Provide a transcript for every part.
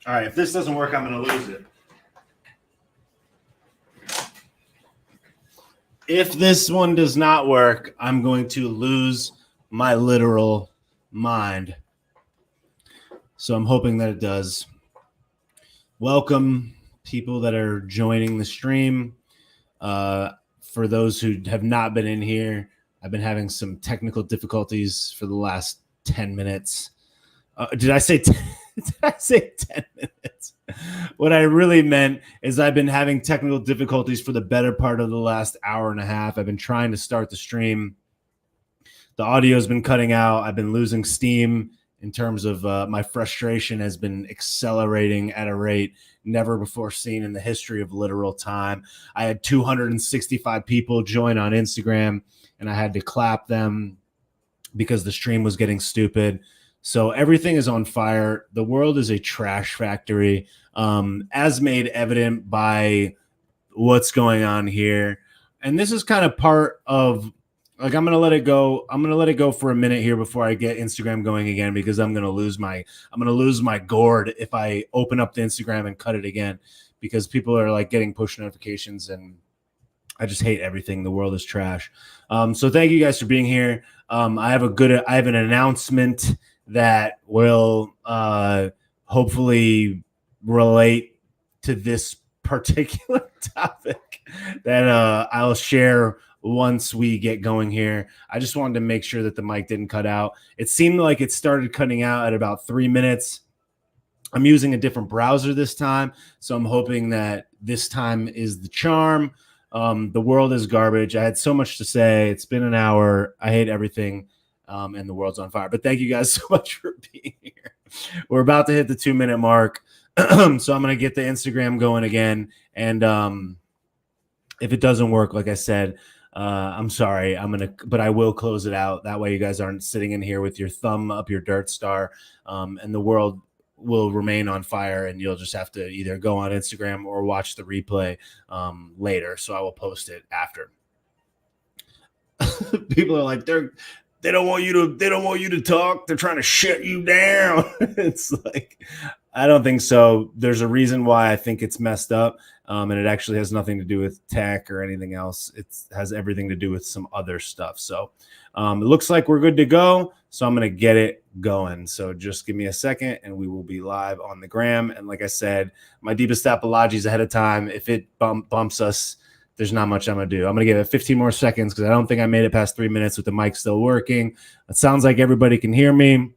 All right, if this doesn't work, I'm going to lose it. If this one does not work, I'm going to lose my literal mind. So I'm hoping that it does. Welcome, people that are joining the stream. For those who have not been in here, I've been having some technical difficulties for the last 10 minutes. Did I say 10 minutes? What I really meant is I've been having technical difficulties for the better part of the last hour and a half. I've been trying to start the stream. The audio has been cutting out. I've been losing steam in terms of my frustration has been accelerating at a rate never before seen in the history of literal time. I had 265 people join on Instagram, and I had to clap them because the stream was getting stupid. So everything is on fire. The world is a trash factory, as made evident by what's going on here. And this is kind of part of, like, I'm going to let it go. I'm going to let it go for a minute here before I get Instagram going again, because I'm going to lose my gourd if I open up the Instagram and cut it again, because people are like getting push notifications and I just hate everything. The world is trash. So thank you guys for being here. I have an announcement that will hopefully relate to this particular topic that I'll share once we get going here. I just wanted to make sure that the mic didn't cut out. It seemed like it started cutting out at about 3 minutes. I'm using a different browser this time, so I'm hoping that this time is the charm. The world is garbage. I had so much to say. It's been an hour. I hate everything, and the world's on fire. But thank you guys so much for being here. We're about to hit the 2-minute mark, so I'm going to get the Instagram going again. And if it doesn't work, like I said, I'm sorry. But I will close it out. That way you guys aren't sitting in here with your thumb up your dirt star, and the world will remain on fire, and you'll just have to either go on Instagram or watch the replay later. So I will post it after. People are like, they don't want you to talk. They're trying to shut you down. It's like, I don't think so. There's a reason why I think it's messed up. And it actually has nothing to do with tech or anything else. It has everything to do with some other stuff. So it looks like we're good to go. So I'm going to get it going. So just give me a second and we will be live on the gram. And like I said, my deepest apologies ahead of time. If it bumps us, there's not much I'm going to do. I'm going to give it 15 more seconds because I don't think I made it past 3 minutes with the mic still working. It sounds like everybody can hear me.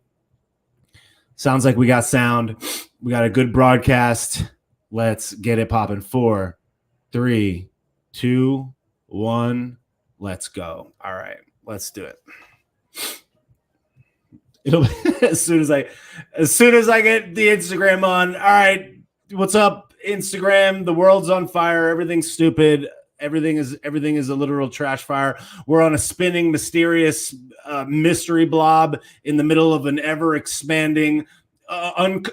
Sounds like we got sound. We got a good broadcast. Let's get it popping. 4, 3, 2, 1. Let's go. All right, let's do it. It'll as soon as I get the Instagram on. All right, what's up, Instagram? The world's on fire. Everything's stupid. Everything is a literal trash fire. We're on a spinning, mysterious mystery blob in the middle of an ever-expanding,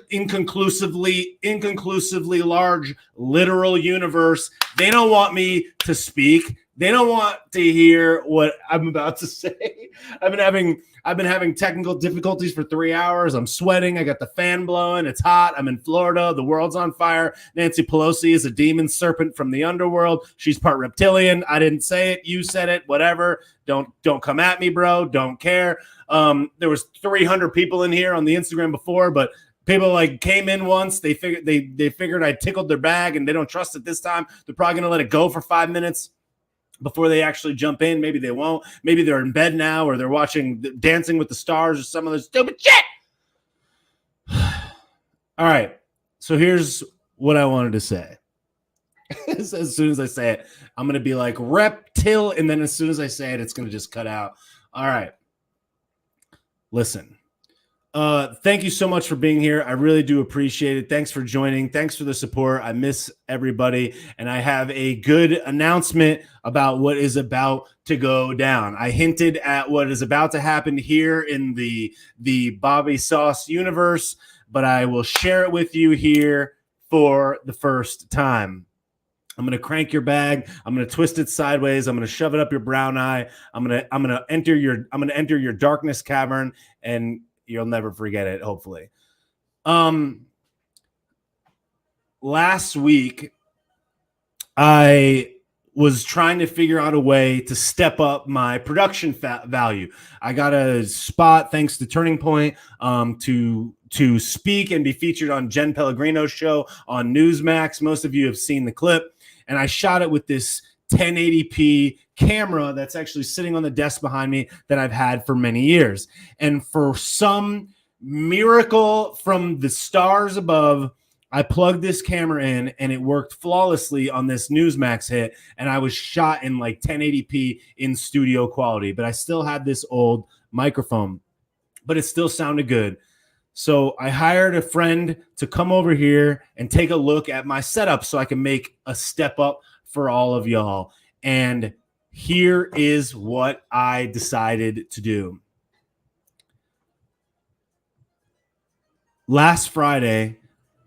inconclusively large literal universe. They don't want me to speak. They don't want to hear what I'm about to say. I've been having technical difficulties for 3 hours. I'm sweating. I got the fan blowing. It's hot. I'm in Florida. The world's on fire. Nancy Pelosi is a demon serpent from the underworld. She's part reptilian. I didn't say it. You said it. Whatever. Don't come at me, bro. Don't care. There was 300 people in here on the Instagram before, but people like came in once. They figured I tickled their bag, and they don't trust it this time. They're probably gonna let it go for 5 minutes before they actually jump in. Maybe they won't. Maybe they're in bed now, or they're watching Dancing with the Stars or some other stupid shit. All right. So here's what I wanted to say. As soon as I say it, I'm going to be like reptile. And then as soon as I say it, it's going to just cut out. All right. Listen. Thank you so much for being here. I really do appreciate it. Thanks for joining. Thanks for the support. I miss everybody. And I have a good announcement about what is about to go down. I hinted at what is about to happen here in the Bobby Sauce universe, but I will share it with you here for the first time. I'm going to crank your bag. I'm going to twist it sideways. I'm going to shove it up your brown eye. I'm going to enter your darkness cavern, and you'll never forget it, hopefully. last week, I was trying to figure out a way to step up my production value. I got a spot thanks to Turning Point to speak and be featured on Jen Pellegrino's show on Newsmax. Most of you have seen the clip, and I shot it with this 1080p camera that's actually sitting on the desk behind me that I've had for many years. And for some miracle from the stars above, I plugged this camera in and it worked flawlessly on this Newsmax hit. And I was shot in like 1080p in studio quality, but I still had this old microphone, but it still sounded good. So I hired a friend to come over here and take a look at my setup so I can make a step up for all of y'all. And here is what I decided to do. Last Friday,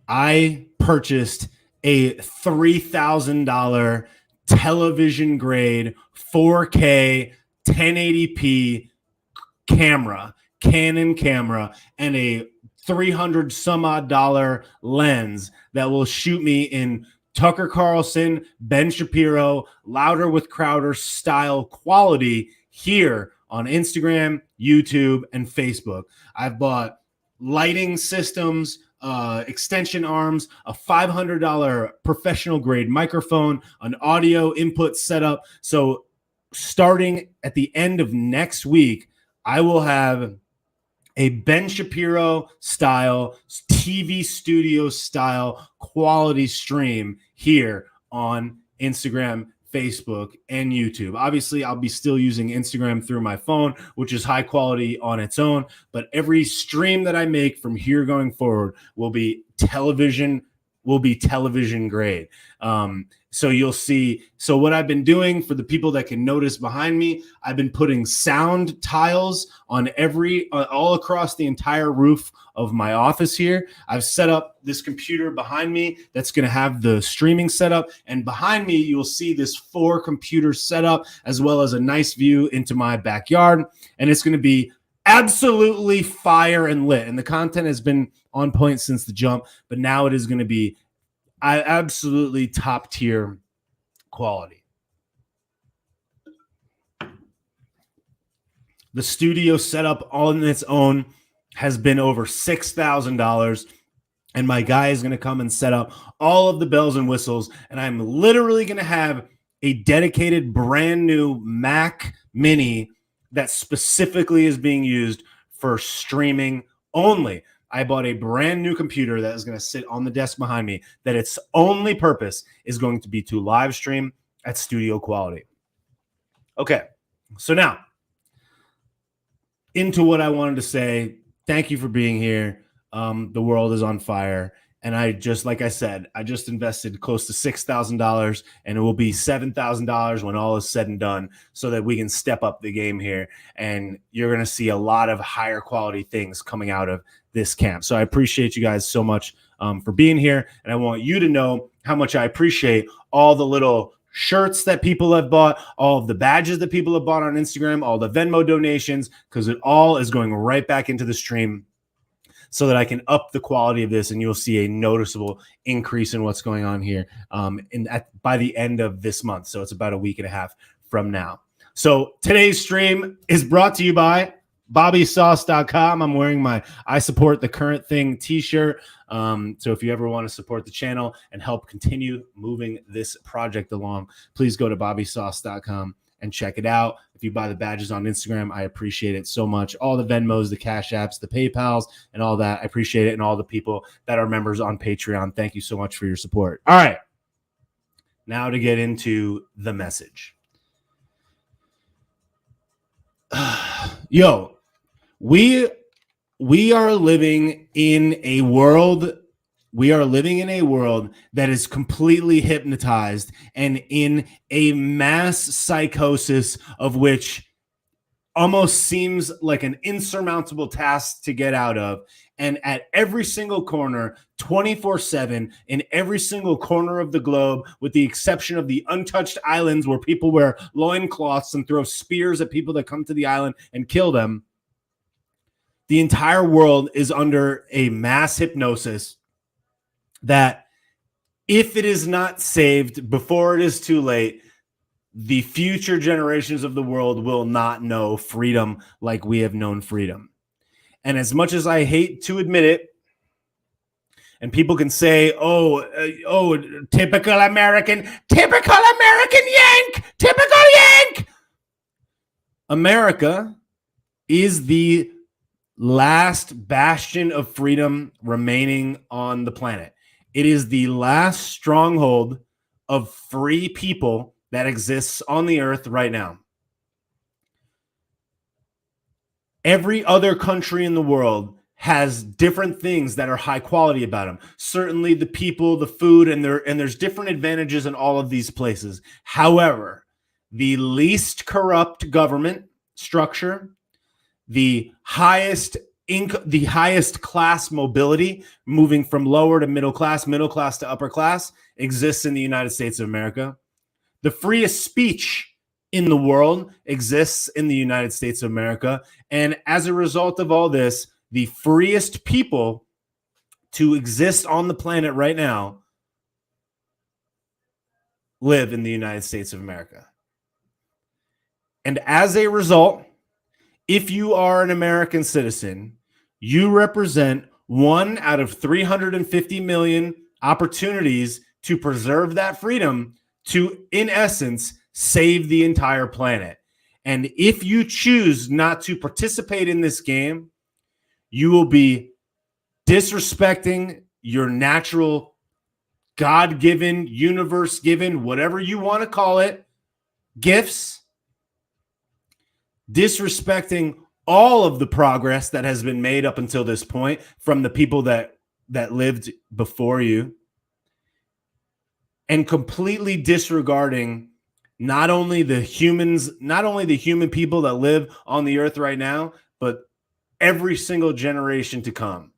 I purchased a $3,000 television grade 4K 1080p camera, Canon camera, and a $300 some odd lens that will shoot me in Tucker Carlson, Ben Shapiro, Louder with Crowder style quality here on Instagram, YouTube, and Facebook. I've bought lighting systems, extension arms, a $500 professional grade microphone, an audio input setup. So starting at the end of next week, I will have a Ben Shapiro style, TV studio style quality stream here on Instagram, Facebook, and YouTube. Obviously, I'll be still using Instagram through my phone, which is high quality on its own, but every stream that I make from here going forward will be television grade. So you'll see. So what I've been doing, for the people that can notice behind me, I've been putting sound tiles on all across the entire roof of my office here. I've set up this computer behind me that's going to have the streaming setup, and behind me you'll see this 4 computer setup as well as a nice view into my backyard, and it's going to be absolutely fire and lit. And the content has been on point since the jump, but now it is going to be absolutely top tier quality. The studio setup on its own has been over $6,000, and my guy is going to come and set up all of the bells and whistles, and I'm literally going to have a dedicated brand new Mac Mini that specifically is being used for streaming only. I bought a brand new computer that is going to sit on the desk behind me, that its only purpose is going to be to live stream at studio quality. Okay, so now into what I wanted to say. Thank you for being here. The world is on fire. And like I said, I just invested close to $6,000, and it will be $7,000 when all is said and done, so that we can step up the game here. And you're going to see a lot of higher quality things coming out of this camp. So I appreciate you guys so much for being here. And I want you to know how much I appreciate all the little shirts that people have bought, all of the badges that people have bought on Instagram, all the Venmo donations, because it all is going right back into the stream, so that I can up the quality of this, and you'll see a noticeable increase in what's going on here by the end of this month. So it's about a week and a half from now. So today's stream is brought to you by BobbySauce.com. I'm wearing my I Support the Current Thing t-shirt. So if you ever want to support the channel and help continue moving this project along, please go to BobbySauce.com and check it out. If you buy the badges on Instagram, I appreciate it so much. All the Venmos, the Cash Apps, the PayPals, and all that, I appreciate it. And all the people that are members on Patreon, thank you so much for your support. All right, now to get into the message. Yo, we are living in a world. We are living in a world that is completely hypnotized and in a mass psychosis of which almost seems like an insurmountable task to get out of. And at every single corner, 24/7, in every single corner of the globe, with the exception of the untouched islands where people wear loincloths and throw spears at people that come to the island and kill them, the entire world is under a mass hypnosis that if it is not saved before it is too late, the future generations of the world will not know freedom like we have known freedom. And as much as I hate to admit it, and people can say, typical American Yank, typical Yank. America is the last bastion of freedom remaining on the planet. It is the last stronghold of free people that exists on the earth right now. Every other country in the world has different things that are high quality about them. Certainly the people, the food, and there's different advantages in all of these places. However, the least corrupt government structure, the highest class mobility, moving from lower to middle class to upper class, exists in the United States of America. The freest speech in the world exists in the United States of America. And as a result of all this, the freest people to exist on the planet right now live in the United States of America. And as a result, if you are an American citizen, you represent 1 out of 350 million opportunities to preserve that freedom, to, in essence, save the entire planet. And if you choose not to participate in this game, you will be disrespecting your natural, God-given, universe-given, whatever you want to call it, gifts, disrespecting all of the progress that has been made up until this point from the people that lived before you, and completely disregarding not only the human people that live on the earth right now, but every single generation to come.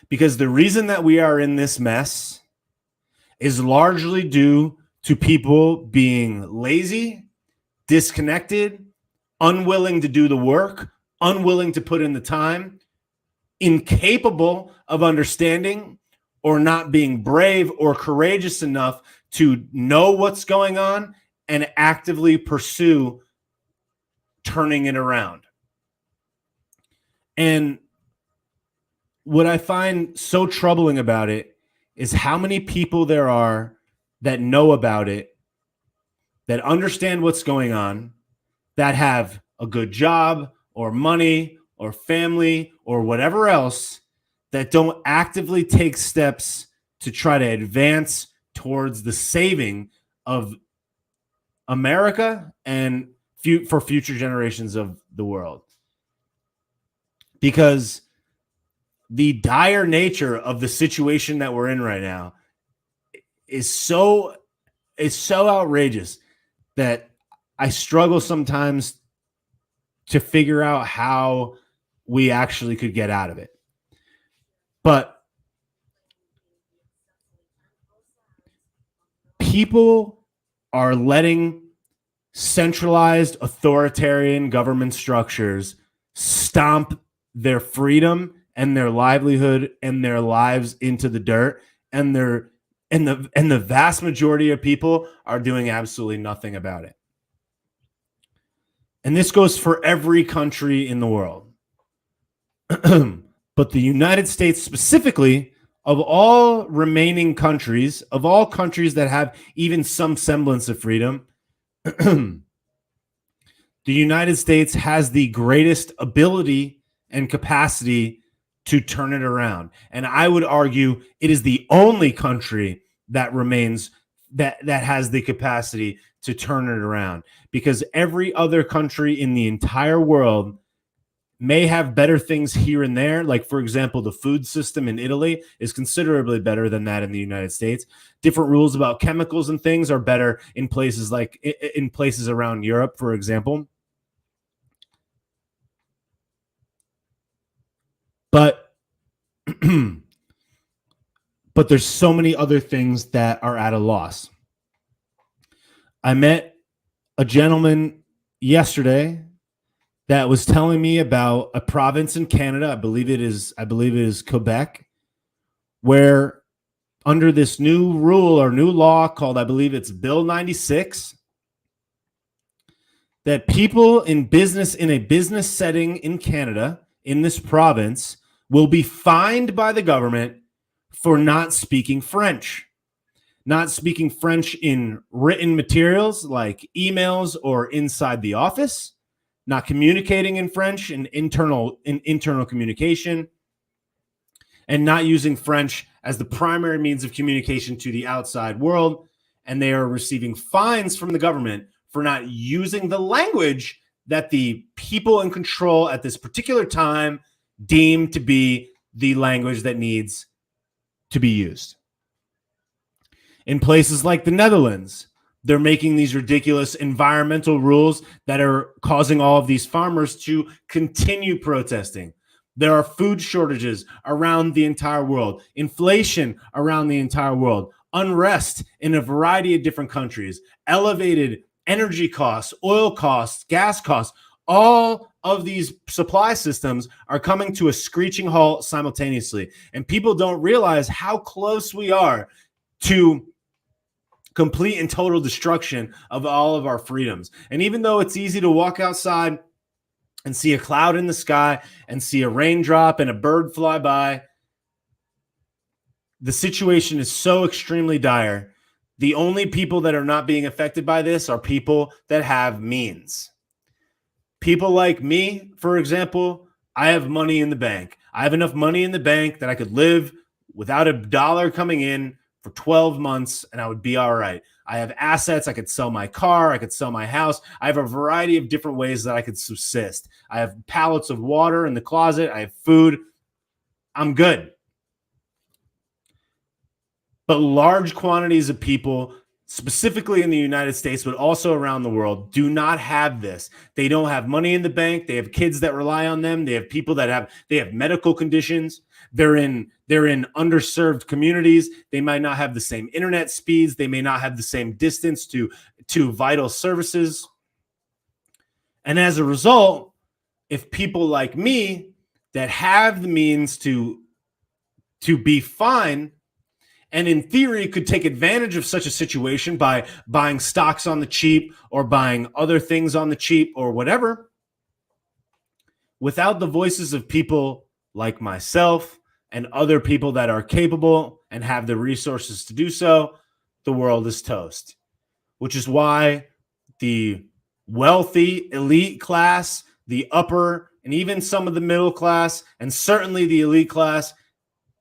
Because the reason that we are in this mess is largely due to people being lazy, disconnected, unwilling to do the work, unwilling to put in the time, incapable of understanding or not being brave or courageous enough to know what's going on and actively pursue turning it around. And what I find so troubling about it is how many people there are that know about it, that understand what's going on, that have a good job or money or family or whatever else, that don't actively take steps to try to advance towards the saving of America and for future generations of the world. Because the dire nature of the situation that we're in right now is so outrageous that I struggle sometimes to figure out how we actually could get out of it. But people are letting centralized authoritarian government structures stomp their freedom and their livelihood and their lives into the dirt, and the vast majority of people are doing absolutely nothing about it. And this goes for every country in the world. But the United States specifically, of all remaining countries, of all countries that have even some semblance of freedom, the United States has the greatest ability and capacity to turn it around. And I would argue it is the only country that remains that has the capacity to turn it around, because every other country in the entire world may have better things here and there. Like, for example, the food system in Italy is considerably better than that in the United States. Different rules about chemicals and things are better in places around Europe, for example. But there's so many other things that are at a loss. I met a gentleman yesterday that was telling me about a province in Canada, I believe it is Quebec, where under this new rule or new law called, I believe it's Bill 96, that people in a business setting in Canada, in this province, will be fined by the government for not speaking French. Not speaking French in written materials like emails or inside the office, not communicating in French in internal communication, and not using French as the primary means of communication to the outside world. And they are receiving fines from the government for not using the language that the people in control at this particular time deem to be the language that needs to be used. In places like the Netherlands, they're making these ridiculous environmental rules that are causing all of these farmers to continue protesting. There are food shortages around the entire world, inflation around the entire world, unrest in a variety of different countries, elevated energy costs, oil costs, gas costs. All of these supply systems are coming to a screeching halt simultaneously. And people don't realize how close we are to complete and total destruction of all of our freedoms. And even though it's easy to walk outside and see a cloud in the sky and see a raindrop and a bird fly by, the situation is so extremely dire. The only people that are not being affected by this are people that have means. People like me, for example, I have money in the bank. I have enough money in the bank that I could live without a dollar coming in for 12 months and I would be all right. I have assets. I could sell my car. I could sell my house. I have a variety of different ways that I could subsist. I have pallets of water in the closet. I have food. I'm good. But large quantities of people, specifically in the United States, but also around the world, do not have this. They don't have money in the bank. They have kids that rely on them. They have people that have medical conditions. They're in underserved communities. They might not have the same internet speeds. They may not have the same distance to vital services. And as a result, if people like me that have the means to be fine, and in theory could take advantage of such a situation by buying stocks on the cheap or buying other things on the cheap or whatever, without the voices of people like myself and other people that are capable and have the resources to do so, the world is toast. Which is why the wealthy elite class, the upper, and even some of the middle class, and certainly the elite class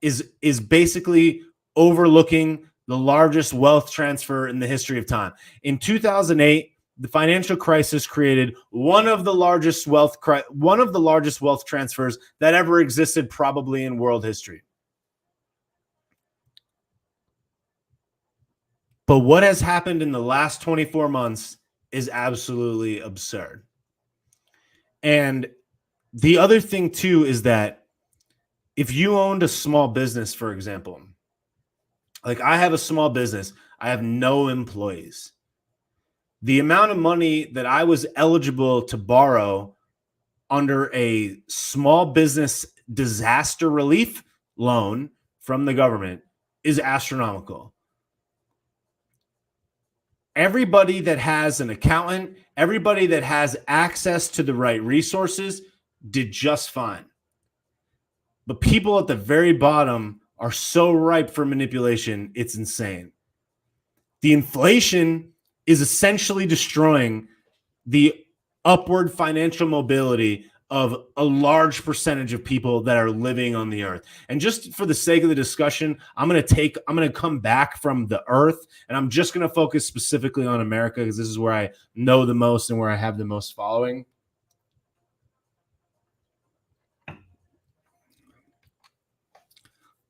is basically overlooking the largest wealth transfer in the history of time. In 2008, the financial crisis created one of the largest wealth transfers that ever existed, probably in world history. But what has happened in the last 24 months is absolutely absurd. And the other thing too is that if you owned a small business, for example, like I have a small business, I have no employees. The amount of money that I was eligible to borrow under a small business disaster relief loan from the government is astronomical. Everybody that has an accountant, everybody that has access to the right resources did just fine. But people at the very bottom are so ripe for manipulation, it's insane. The inflation is essentially destroying the upward financial mobility of a large percentage of people that are living on the earth. And just for the sake of the discussion, I'm going to come back from the earth and I'm just going to focus specifically on America because this is where I know the most and where I have the most following.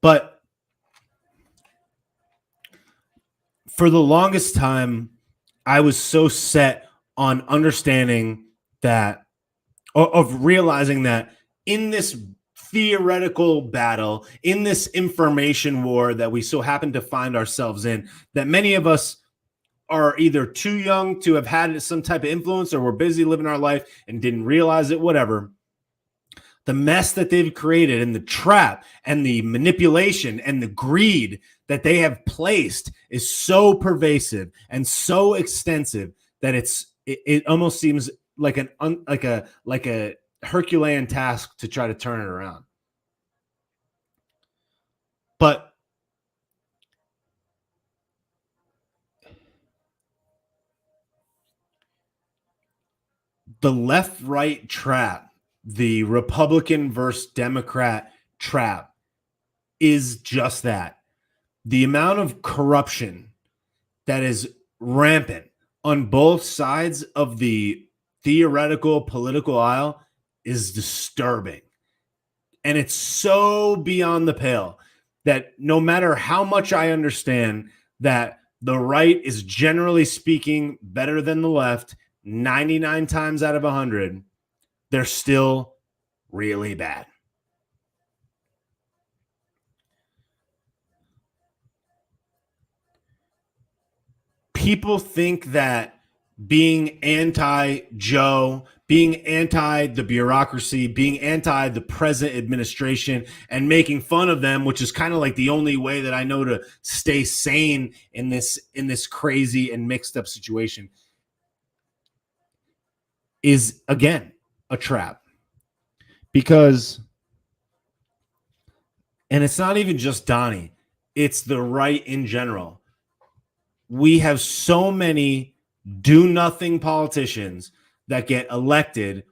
But for the longest time, I was so set on understanding that, of realizing that in this theoretical battle, in this information war that we so happen to find ourselves in, that many of us are either too young to have had some type of influence or we're busy living our life and didn't realize it, whatever. The mess that they've created and the trap and the manipulation and the greed that they have placed is so pervasive and so extensive that it almost seems like a Herculean task to try to turn it around. But the left-right trap, the Republican versus Democrat trap, is just that. The amount of corruption that is rampant on both sides of the theoretical political aisle is disturbing. And it's so beyond the pale that no matter how much I understand that the right is generally speaking better than the left 99 times out of 100, they're still really bad. People think that being anti-Joe, being anti the bureaucracy, being anti the present administration, and making fun of them, which is kind of like the only way that I know to stay sane in this crazy and mixed up situation, is again a trap. Because, and it's not even just Donnie, it's the right in general. We have so many do-nothing politicians that get elected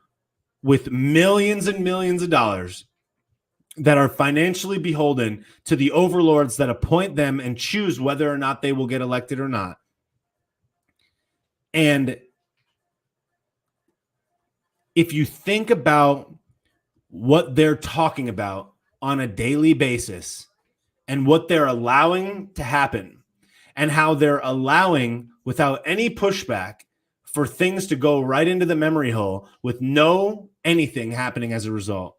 with millions and millions of dollars that are financially beholden to the overlords that appoint them and choose whether or not they will get elected or not. And if you think about what they're talking about on a daily basis and what they're allowing to happen, and how they're allowing, without any pushback, for things to go right into the memory hole with no anything happening as a result.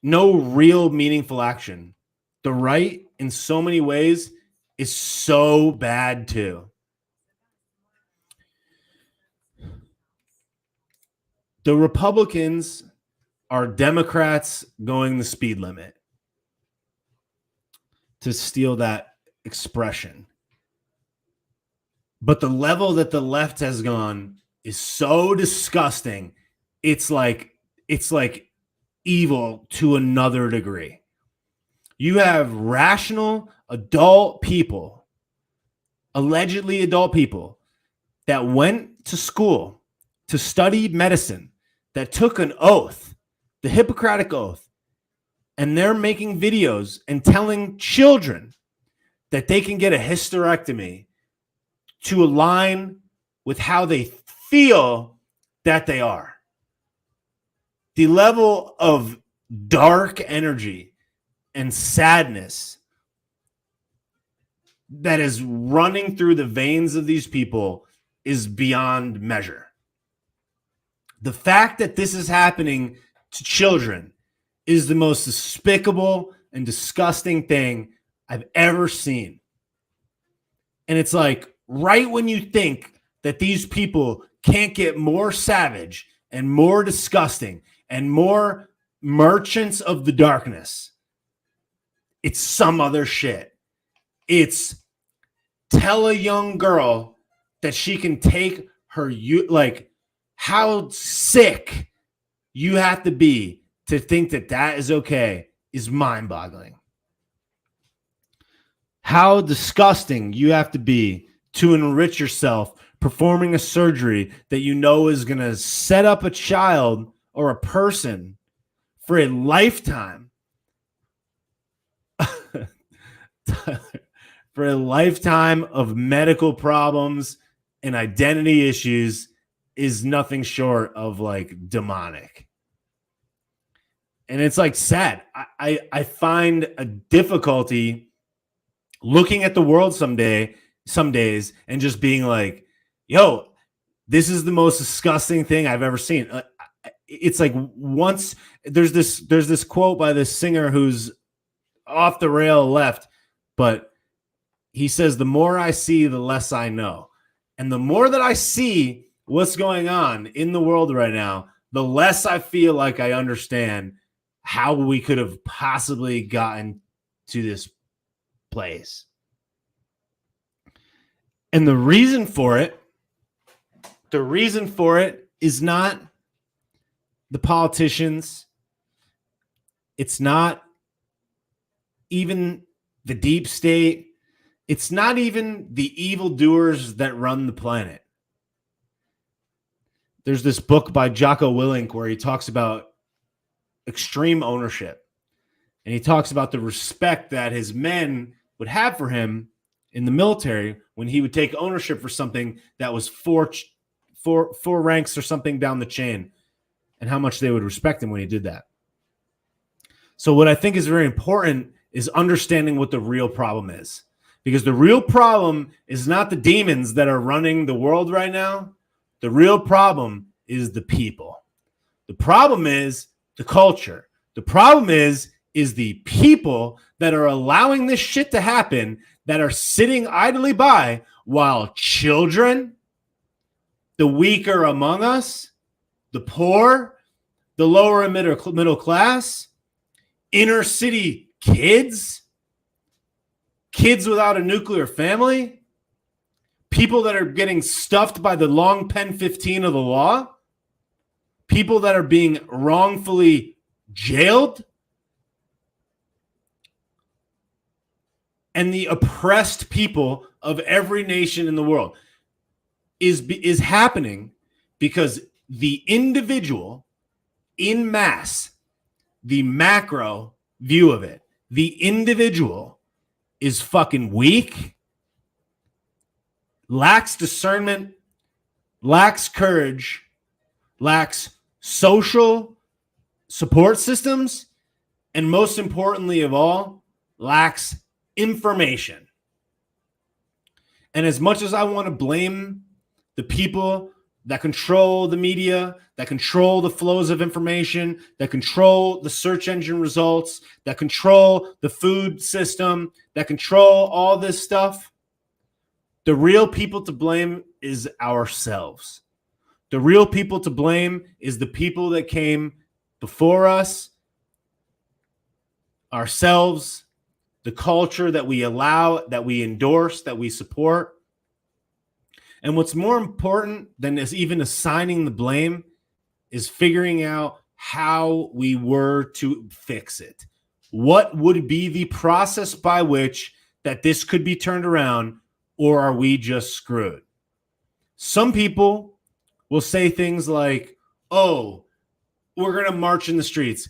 No real meaningful action. The right, in so many ways, is so bad too. The Republicans are Democrats going the speed limit, to steal that expression. But the level that the left has gone is so disgusting. It's like evil to another degree. You have rational adult people, allegedly adult people, that went to school to study medicine, that took an oath, the Hippocratic Oath, and they're making videos and telling children that they can get a hysterectomy to align with how they feel that they are. The level of dark energy and sadness that is running through the veins of these people is beyond measure. The fact that this is happening to children is the most despicable and disgusting thing I've ever seen. And it's like, right when you think that these people can't get more savage and more disgusting and more merchants of the darkness, it's some other shit. It's tell a young girl that she can take her, like, how sick you have to be to think that that is okay is mind-boggling. How disgusting you have to be to enrich yourself performing a surgery that you know is going to set up a child or a person for a lifetime. For a lifetime of medical problems and identity issues is nothing short of like demonic. And it's like sad. I find a difficulty looking at the world some days and just being like, yo, this is the most disgusting thing I've ever seen. It's like, once there's this quote by this singer who's off the rail left, but he says, the more I see, the less I know. And the more that I see what's going on in the world right now, the less I feel like I understand how we could have possibly gotten to this place. And the reason for it is not the politicians. It's not even the deep state. It's not even the evildoers that run the planet. There's this book by Jocko Willink where he talks about extreme ownership. And he talks about the respect that his men would have for him in the military when he would take ownership for something that was four ranks or something down the chain, and how much they would respect him when he did that. So what I think is very important is understanding what the real problem is. Because the real problem is not the demons that are running the world right now. The real problem is the people. The problem is the culture. The problem is the people that are allowing this shit to happen, that are sitting idly by while children, the weaker among us, the poor, the lower and middle class, inner city kids without a nuclear family, people that are getting stuffed by the long pen 15 of the law, people that are being wrongfully jailed, and the oppressed people of every nation in the world is happening because the individual in mass, the macro view of it, the individual is fucking weak, lacks discernment, lacks courage, lacks social support systems, and most importantly of all, lacks information. And as much as I want to blame the people that control the media, that control the flows of information, that control the search engine results, that control the food system, that control all this stuff, the real people to blame is ourselves. The real people to blame is the people that came before us, ourselves, the culture that we allow, that we endorse, that we support. And what's more important than even assigning the blame is figuring out how we were to fix it. What would be the process by which that this could be turned around, or are we just screwed? Some people will say things like, oh, we're going to march in the streets.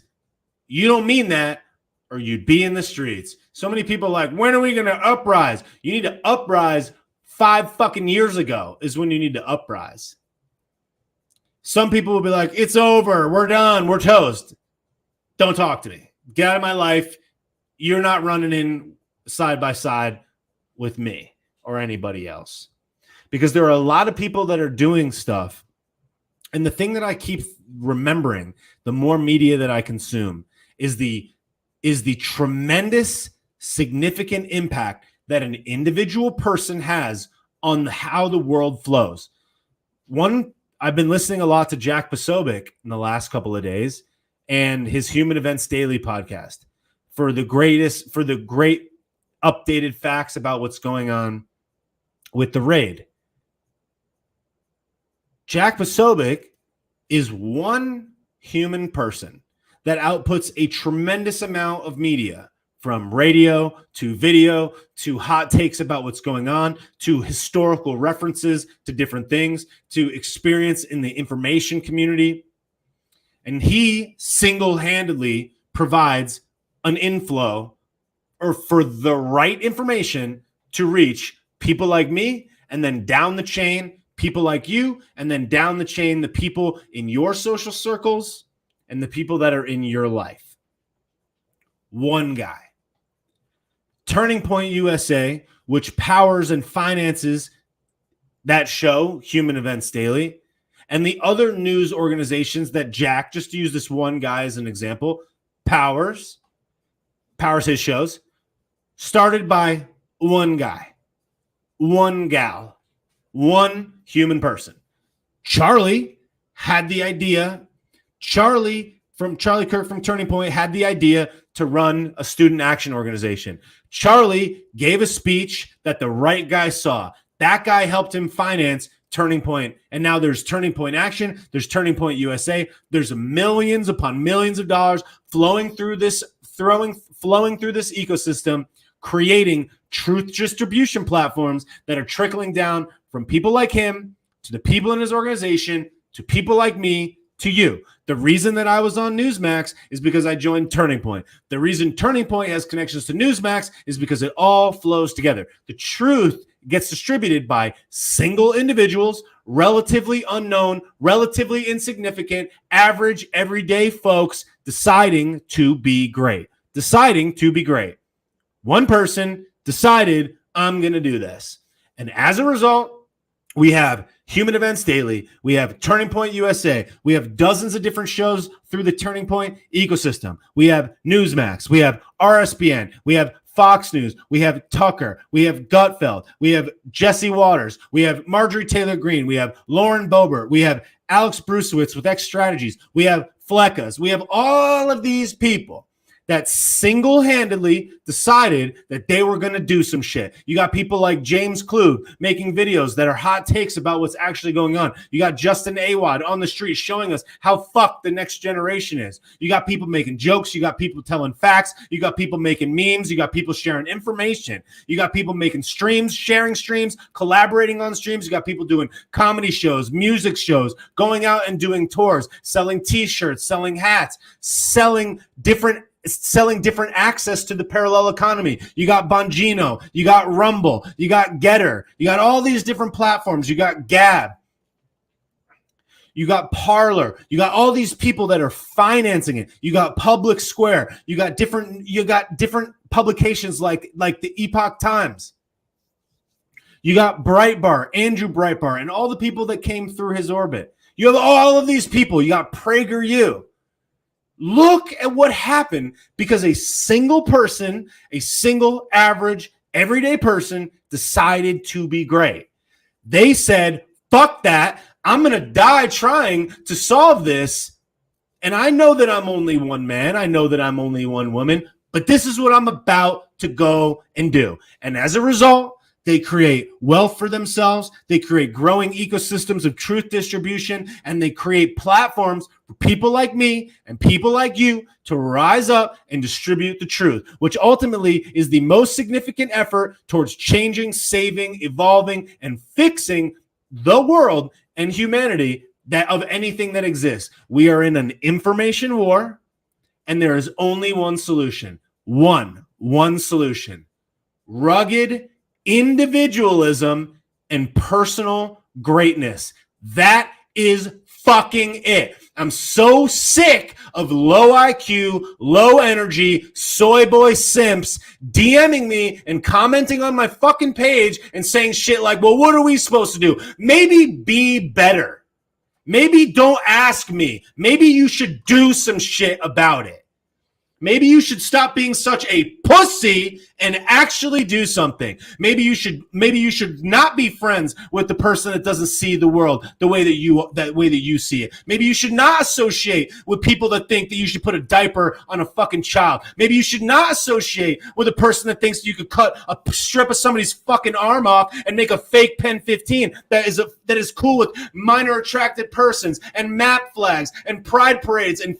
You don't mean that, or you'd be in the streets. So many people are like, when are we going to uprise? You need to uprise 5 fucking years ago is when you need to uprise. Some people will be like, it's over. We're done. We're toast. Don't talk to me. Get out of my life. You're not running in side by side with me or anybody else. Because there are a lot of people that are doing stuff. And the thing that I keep remembering, the more media that I consume, is the tremendous, significant impact that an individual person has on how the world flows. I've been listening a lot to Jack Posobiec in the last couple of days and his Human Events Daily podcast for the great updated facts about what's going on with the raid. Jack Posobiec is one human person that outputs a tremendous amount of media, from radio to video to hot takes about what's going on to historical references to different things to experience in the information community. And he single-handedly provides an inflow or for the right information to reach people like me, and then down the chain, people like you, and then down the chain, the people in your social circles and the people that are in your life. One guy. Turning Point USA, which powers and finances that show, Human Events Daily, and the other news organizations that Jack, just to use this one guy as an example, powers his shows, started by one guy, one gal, one human person. Charlie had the idea Charlie Kirk from Turning Point had the idea to run a student action organization. Charlie gave a speech that the right guy saw. That guy helped him finance Turning Point. And now there's Turning Point Action. There's Turning Point USA. There's millions upon millions of dollars flowing through this ecosystem, creating truth distribution platforms that are trickling down from people like him to the people in his organization to people like me to you. The reason that I was on Newsmax is because I joined Turning Point. The reason Turning Point has connections to Newsmax is because it all flows together. The truth gets distributed by single individuals, relatively unknown, relatively insignificant, average, everyday folks deciding to be great. One person decided, I'm going to do this. And as a result, we have Human Events Daily. We have Turning Point USA. We have dozens of different shows through the Turning Point ecosystem. We have Newsmax. We have RSBN. We have Fox News. We have Tucker. We have Gutfeld. We have Jesse Waters. We have Marjorie Taylor Greene. We have Lauren Boebert. We have Alex Brusewitz with X Strategies. We have Fleckas. We have all of these people that single-handedly decided that they were going to do some shit. You got people like James Klug making videos that are hot takes about what's actually going on. You got Justin Awad on the street showing us how fucked the next generation is. You got people making jokes. You got people telling facts. You got people making memes. You got people sharing information. You got people making streams, sharing streams, collaborating on streams. You got people doing comedy shows, music shows, going out and doing tours, selling t-shirts, selling hats, selling different access to the parallel economy. You got Bongino, you got Rumble, you got Getter, you got all these different platforms. You got Gab, you got Parler, you got all these people that are financing it. You got Public Square, you got different publications like the Epoch Times. You got Breitbart, Andrew Breitbart, and all the people that came through his orbit. You have all of these people. You got PragerU. Look at what happened because a single person, a single average, everyday person decided to be great. They said, fuck that. I'm going to die trying to solve this. And I know that I'm only one man. I know that I'm only one woman, but this is what I'm about to go and do. And as a result, they create wealth for themselves. They create growing ecosystems of truth distribution, and they create platforms for people like me and people like you to rise up and distribute the truth, which ultimately is the most significant effort towards changing, saving, evolving, and fixing the world and humanity that of anything that exists. We are in an information war, and there is only one solution. One solution. Rugged individualism and personal greatness. That is fucking it. I'm so sick of low IQ, low energy, soy boy simps DMing me and commenting on my fucking page and saying shit like, well, what are we supposed to do? Maybe be better. Maybe don't ask me. Maybe you should do some shit about it. Maybe you should stop being such a pussy and actually do something. Maybe you should not be friends with the person that doesn't see the world the way that you see it. Maybe you should not associate with people that think that you should put a diaper on a fucking child. Maybe you should not associate with a person that thinks you could cut a strip of somebody's fucking arm off and make a fake Pen 15 that is cool with minor attracted persons and map flags and pride parades and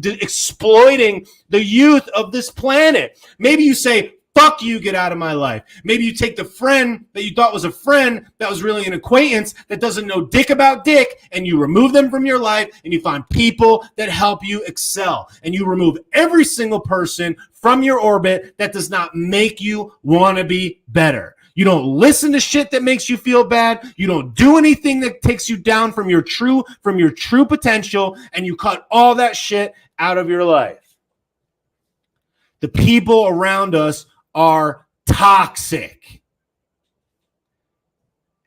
exploiting the youth of this planet. Maybe you say, fuck you, get out of my life. Maybe you take the friend that you thought was a friend that was really an acquaintance that doesn't know dick about dick, and you remove them from your life, and you find people that help you excel. And you remove every single person from your orbit that does not make you want to be better. You don't listen to shit that makes you feel bad. You don't do anything that takes you down from your true potential, and you cut all that shit out of your life. The people around us are toxic.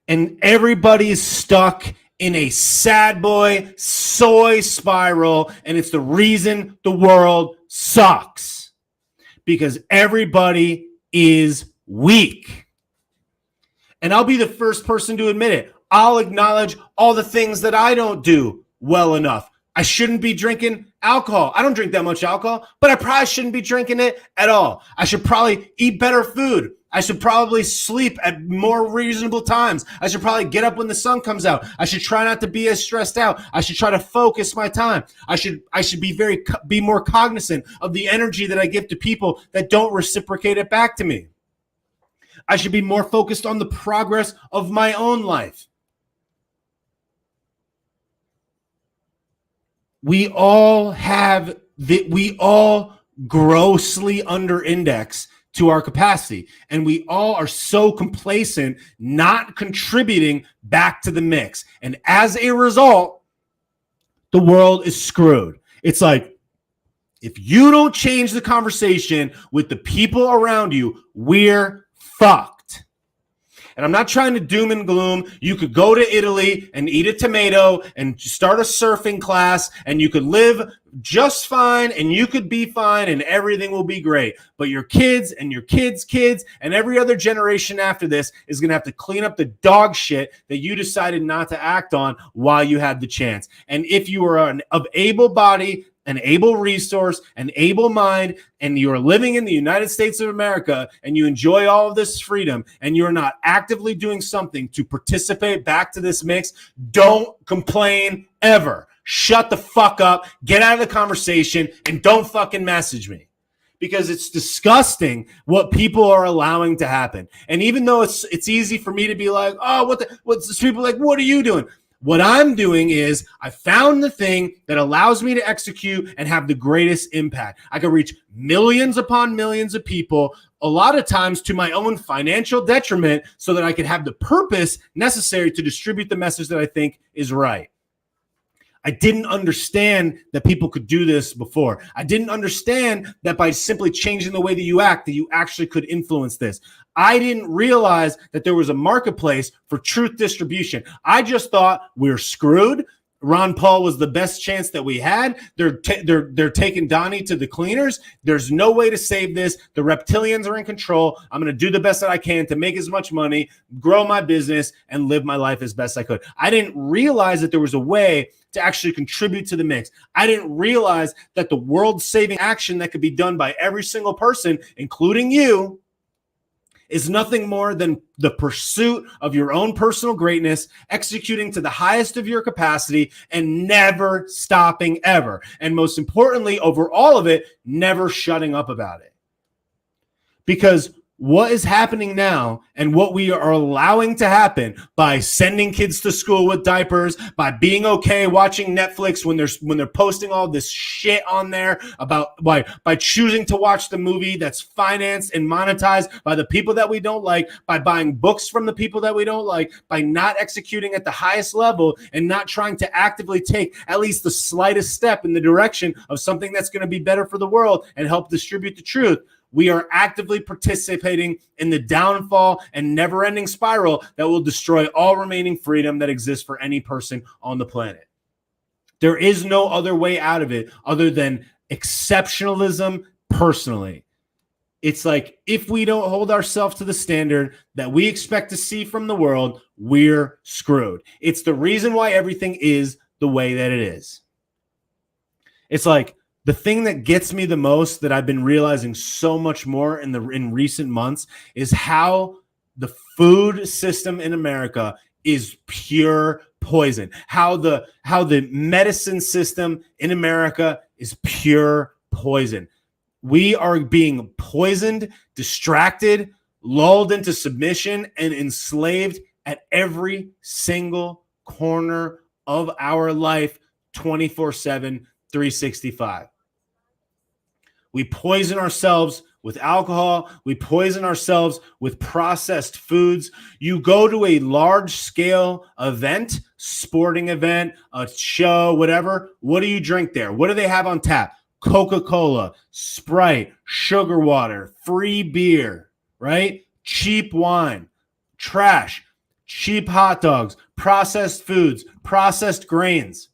And everybody is stuck in a sad boy soy spiral, and it's the reason the world sucks. Because everybody is weak. And I'll be the first person to admit it. I'll acknowledge all the things that I don't do well enough. I shouldn't be drinking alcohol. I don't drink that much alcohol, but I probably shouldn't be drinking it at all. I should probably eat better food. I should probably sleep at more reasonable times. I should probably get up when the sun comes out. I should try not to be as stressed out. I should try to focus my time. I should be more cognizant of the energy that I give to people that don't reciprocate it back to me. I should be more focused on the progress of my own life. We all grossly under index to our capacity. And we all are so complacent, not contributing back to the mix. And as a result, the world is screwed. It's like, if you don't change the conversation with the people around you, we're fucked. And I'm not trying to doom and gloom. You could go to Italy and eat a tomato and start a surfing class, and you could live just fine, and you could be fine, and everything will be great. But your kids and your kids' kids and every other generation after this is going to have to clean up the dog shit that you decided not to act on while you had the chance. And if you are of able body, an able resource, an able mind, and you're living in the United States of America and you enjoy all of this freedom and you're not actively doing something to participate back to this mix, don't complain ever. Shut the fuck up, get out of the conversation, and don't fucking message me. Because it's disgusting what people are allowing to happen. And even though it's easy for me to be like, oh, what's people like, what are you doing? What I'm doing is I found the thing that allows me to execute and have the greatest impact. I can reach millions upon millions of people, a lot of times to my own financial detriment, so that I can have the purpose necessary to distribute the message that I think is right. I didn't understand that people could do this before. I didn't understand that by simply changing the way that you act, that you actually could influence this. I didn't realize that there was a marketplace for truth distribution. I just thought we're screwed. Ron Paul was the best chance that we had. They're taking Donnie to the cleaners. There's no way to save this. The reptilians are in control. I'm going to do the best that I can to make as much money, grow my business, and live my life as best I could. I didn't realize that there was a way to actually contribute to the mix. I didn't realize that the world-saving action that could be done by every single person, including you, is nothing more than the pursuit of your own personal greatness, executing to the highest of your capacity, and never stopping ever. And most importantly, over all of it, never shutting up about it. Because what is happening now and what we are allowing to happen by sending kids to school with diapers, by being okay watching Netflix when they're posting all this shit on there about by choosing to watch the movie that's financed and monetized by the people that we don't like, by buying books from the people that we don't like, by not executing at the highest level and not trying to actively take at least the slightest step in the direction of something that's going to be better for the world and help distribute the truth. We are actively participating in the downfall and never-ending spiral that will destroy all remaining freedom that exists for any person on the planet. There is no other way out of it other than exceptionalism personally. It's like, if we don't hold ourselves to the standard that we expect to see from the world, we're screwed. It's the reason why everything is the way that it is. It's like, the thing that gets me the most, that I've been realizing so much more in recent months, is how the food system in America is pure poison. How the medicine system in America is pure poison. We are being poisoned, distracted, lulled into submission, and enslaved at every single corner of our life, 24/7, 365. We poison ourselves with alcohol. We poison ourselves with processed foods. You go to a large-scale event, sporting event, a show, whatever. What do you drink there? What do they have on tap? Coca-Cola, Sprite, sugar water, free beer, right? Cheap wine, trash, cheap hot dogs, processed foods, processed grains.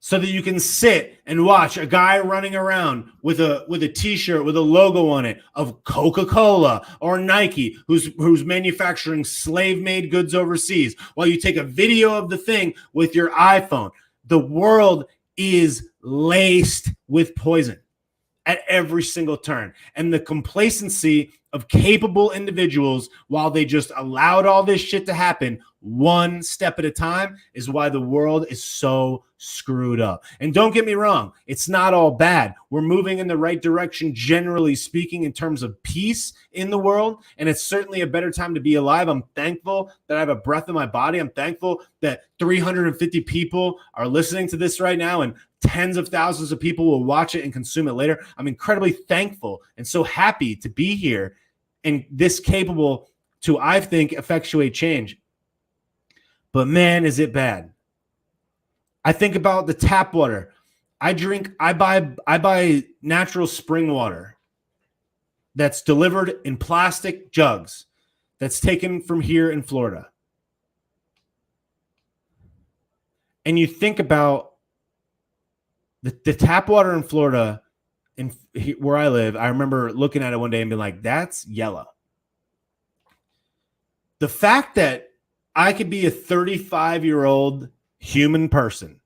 So that you can sit and watch a guy running around with a t-shirt with a logo on it of Coca-Cola or Nike, who's manufacturing slave-made goods overseas, while you take a video of the thing with your iPhone. The world is laced with poison at every single turn. And the complacency of capable individuals, while they just allowed all this shit to happen one step at a time, is why the world is so screwed up. And don't get me wrong, it's not all bad. We're moving in the right direction, generally speaking, in terms of peace in the world. And it's certainly a better time to be alive. I'm thankful that I have a breath in my body. I'm thankful that 350 people are listening to this right now, and tens of thousands of people will watch it and consume it later. I'm incredibly thankful and so happy to be here and this capable to, I think, effectuate change. But man, is it bad. I think about the tap water. I buy natural spring water that's delivered in plastic jugs that's taken from here in Florida. And you think about the tap water in Florida, where I live. I remember looking at it one day and being like, that's yellow. The fact that I could be a 35-year-old human person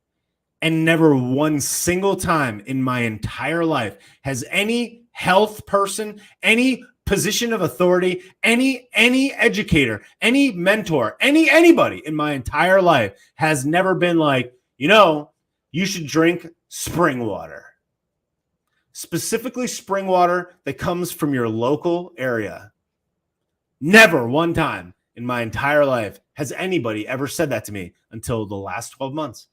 and never one single time in my entire life has any health person, any position of authority, any educator, any mentor, anybody in my entire life has never been like, you should drink spring water. Specifically spring water that comes from your local area. Never one time in my entire life has anybody ever said that to me until the last 12 months.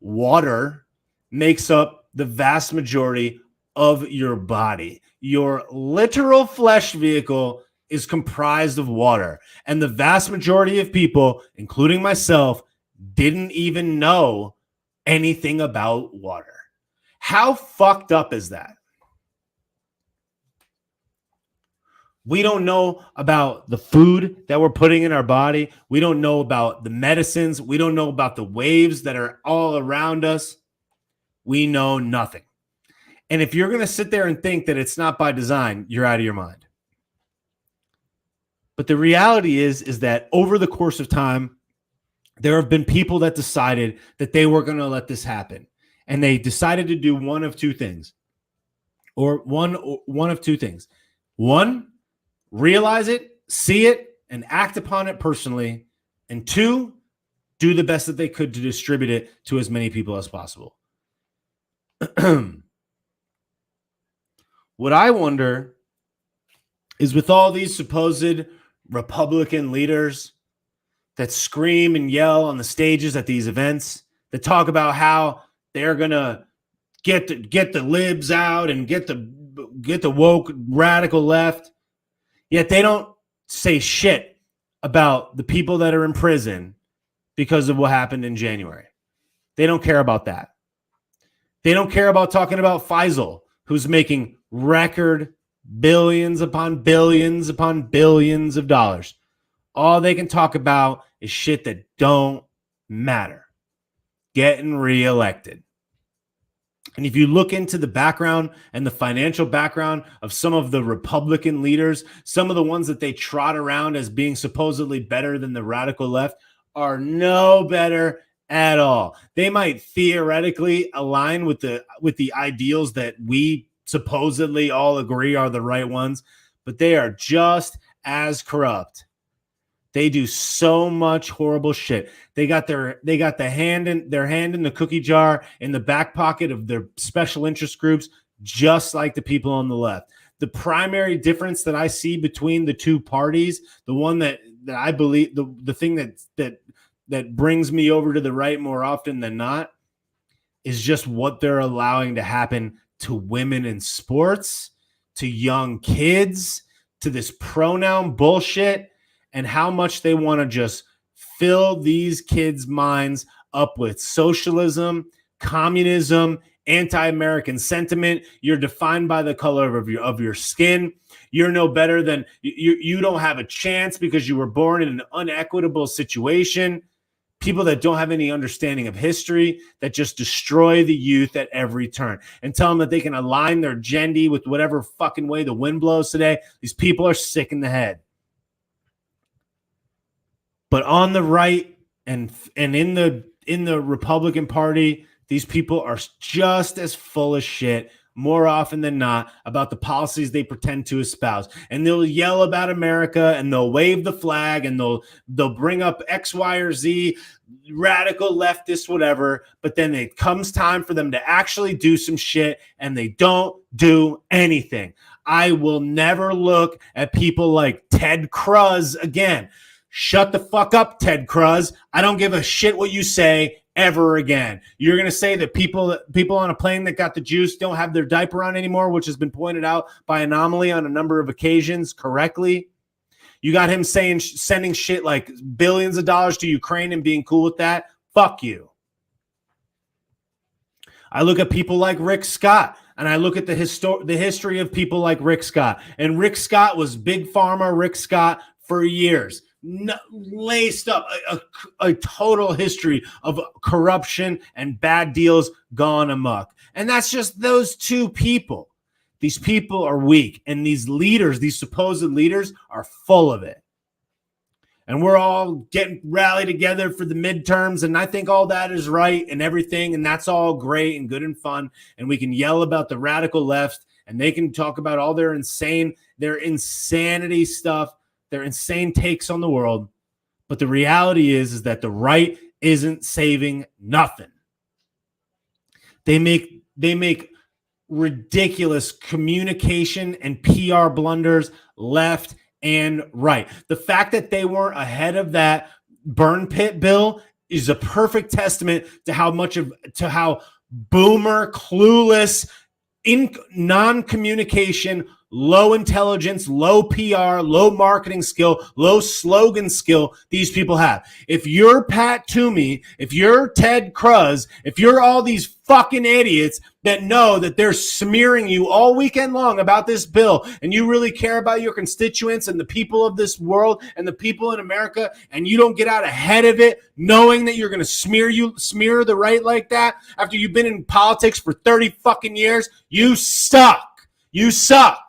Water makes up the vast majority of your body. Your literal flesh vehicle is comprised of water. And the vast majority of people, including myself, didn't even know anything about water. How fucked up is that? We don't know about the food that we're putting in our body. We don't know about the medicines. We don't know about the waves that are all around us. We know nothing. And if you're going to sit there and think that it's not by design, you're out of your mind. But the reality is that over the course of time, there have been people that decided that they were going to let this happen. And they decided to do one of two things. One of two things. One, realize it, see it, and act upon it personally. And two, do the best that they could to distribute it to as many people as possible. What I wonder is, with all these supposed Republican leaders that scream and yell on the stages at these events, that talk about how they're going to get the libs out and get the woke radical left, yet they don't say shit about the people that are in prison because of what happened in January. They don't care about that. They don't care about talking about Faisal, who's making record billions upon billions upon billions of dollars. All they can talk about is shit that don't matter. Getting reelected. And if you look into the background and the financial background of some of the Republican leaders, some of the ones that they trot around as being supposedly better than the radical left are no better at all. They might theoretically align with the ideals that we supposedly all agree are the right ones, but they are just as corrupt. They do so much horrible shit. They got the hand in the cookie jar in the back pocket of their special interest groups, just like the people on the left. The primary difference that I see between the two parties, the one that I believe, the thing that brings me over to the right more often than not, is just what they're allowing to happen to women in sports, to young kids, to this pronoun bullshit, and how much they want to just fill these kids' minds up with socialism, communism, anti-American sentiment. You're defined by the color of your skin. You're no better than you don't have a chance because you were born in an unequitable situation. People that don't have any understanding of history, that just destroy the youth at every turn and tell them that they can align their agenda with whatever fucking way the wind blows today. These people are sick in the head. But on the right and in in the Republican Party, these people are just as full of shit more often than not about the policies they pretend to espouse. And they'll yell about America and they'll wave the flag and they'll bring up X, Y, or Z, radical leftist, whatever. But then it comes time for them to actually do some shit and they don't do anything. I will never look at people like Ted Cruz again. Shut the fuck up, Ted Cruz. I don't give a shit what you say ever again. You're going to say that people on a plane that got the juice don't have their diaper on anymore, which has been pointed out by Anomaly on a number of occasions correctly. You got him sending shit like billions of dollars to Ukraine and being cool with that. Fuck you. I look at people like Rick Scott, and I look at the history of people like Rick Scott. And Rick Scott was big pharma Rick Scott for years. Laced up a total history of corruption and bad deals gone amok. And that's just those two people. These people are weak, and these leaders, these supposed leaders, are full of it. And we're all getting rallied together for the midterms, and I think all that is right and everything, and that's all great and good and fun. And we can yell about the radical left, and they can talk about all their insanity stuff, their insane takes on the world. But the reality is that the right isn't saving nothing. They make ridiculous communication and PR blunders left and right. The fact that they weren't ahead of that burn pit bill is a perfect testament to how boomer, clueless, non-communication, low intelligence, low PR, low marketing skill, low slogan skill these people have. If you're Pat Toomey, if you're Ted Cruz, if you're all these fucking idiots that know that they're smearing you all weekend long about this bill, and you really care about your constituents and the people of this world and the people in America, and you don't get out ahead of it knowing that you're going to smear the right like that after you've been in politics for 30 fucking years, you suck. You suck.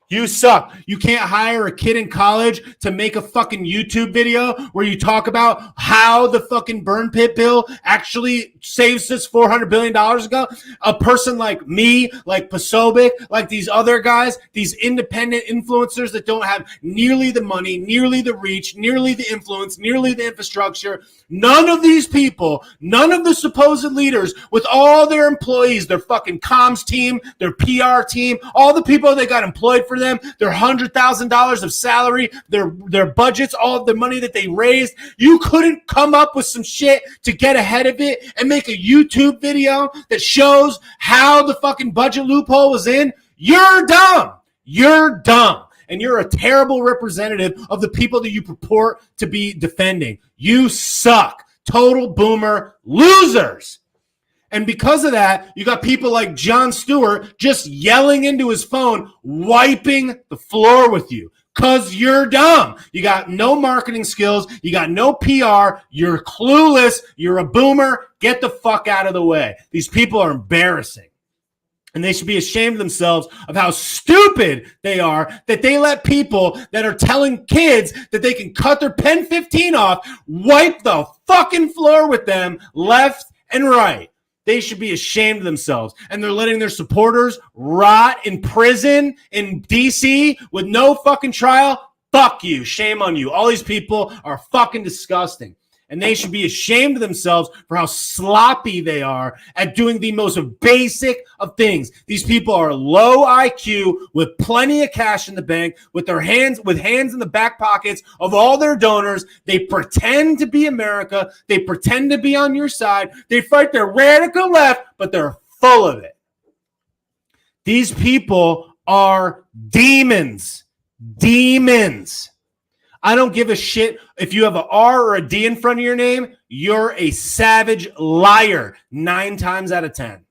You suck. You can't hire a kid in college to make a fucking YouTube video where you talk about how the fucking burn pit bill actually saves us $400 billion ago. A person like me, like Posobiec, like these other guys, these independent influencers that don't have nearly the money, nearly the reach, nearly the influence, nearly the infrastructure. None of these people, none of the supposed leaders with all their employees, their fucking comms team, their PR team, all the people they got employed for them, their $100,000 of salary, their budgets, all of the money that they raised. You couldn't come up with some shit to get ahead of it and make a YouTube video that shows how the fucking budget loophole was in. You're dumb. You're dumb. And you're a terrible representative of the people that you purport to be defending. You suck. Total boomer losers. And because of that, you got people like Jon Stewart just yelling into his phone, wiping the floor with you. Because you're dumb. You got no marketing skills. You got no PR. You're clueless. You're a boomer. Get the fuck out of the way. These people are embarrassing. And they should be ashamed of themselves of how stupid they are that they let people that are telling kids that they can cut their Pen 15 off, wipe the fucking floor with them left and right. They should be ashamed of themselves. And they're letting their supporters rot in prison in D.C. with no fucking trial. Fuck you. Shame on you. All these people are fucking disgusting. And they should be ashamed of themselves for how sloppy they are at doing the most basic of things. These people are low IQ with plenty of cash in the bank, with hands in the back pockets of all their donors. They pretend to be America. They pretend to be on your side. They fight their radical left, but they're full of it. These people are demons. Demons. I don't give a shit if you have an R or a D in front of your name. You're a savage liar 9 times out of 10.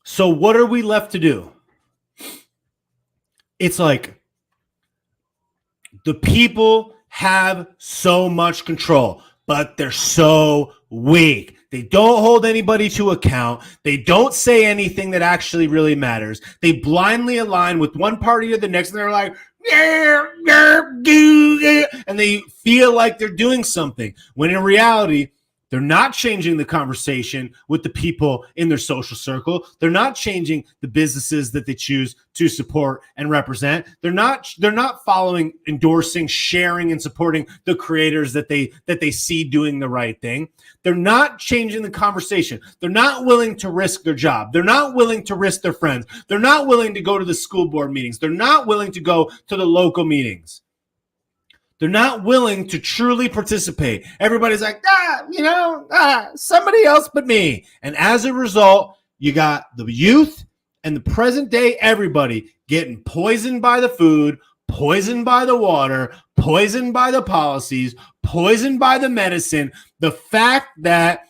So what are we left to do? It's like the people have so much control, but they're so weak. They don't hold anybody to account. They don't say anything that actually really matters. They blindly align with one party or the next, and they're like, and they feel like they're doing something, when in reality, they're not changing the conversation with the people in their social circle. They're not changing the businesses that they choose to support and represent. They're not following, endorsing, sharing, and supporting the creators that they see doing the right thing. They're not changing the conversation. They're not willing to risk their job. They're not willing to risk their friends. They're not willing to go to the school board meetings. They're not willing to go to the local meetings. They're not willing to truly participate. Everybody's like, somebody else but me. And as a result, you got the youth and the present day everybody getting poisoned by the food, poisoned by the water, poisoned by the policies, poisoned by the medicine. The fact that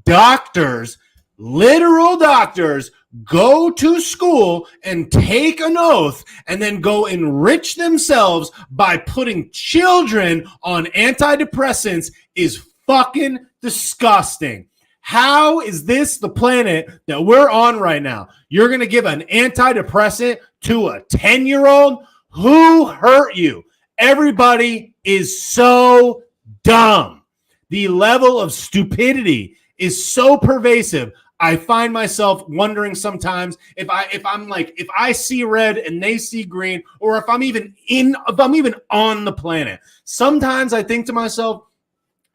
doctors, literal doctors, go to school and take an oath and then go enrich themselves by putting children on antidepressants is fucking disgusting. How is this the planet that we're on right now? You're going to give an antidepressant to a 10-year-old? Who hurt you? Everybody is so dumb. The level of stupidity is so pervasive. I find myself wondering sometimes if I see red and they see green, or if I'm even on the planet. Sometimes I think to myself,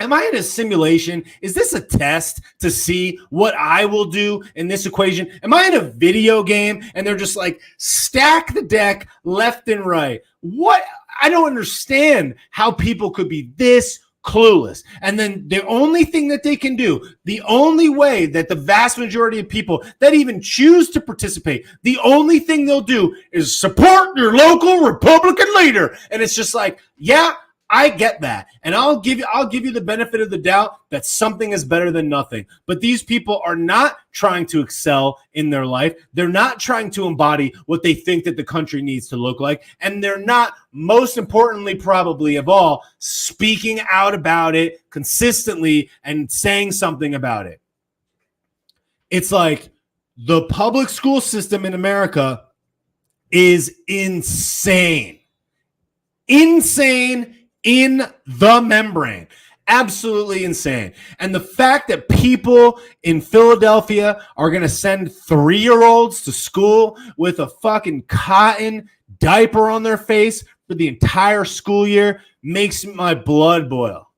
am I in a simulation? Is this a test to see what I will do in this equation? Am I in a video game and they're just like, stack the deck left and right? What? I don't understand how people could be this clueless. And then the only thing that they can do, the only way that the vast majority of people that even choose to participate, the only thing they'll do is support your local Republican leader. And it's just like, yeah, I get that. And I'll give you the benefit of the doubt that something is better than nothing. But these people are not trying to excel in their life. They're not trying to embody what they think that the country needs to look like. And they're not, most importantly, probably of all, speaking out about it consistently and saying something about it. It's like the public school system in America is insane. Insane in the membrane. Absolutely insane. And the fact that people in Philadelphia are going to send 3-year-olds to school with a fucking cotton diaper on their face for the entire school year makes my blood boil.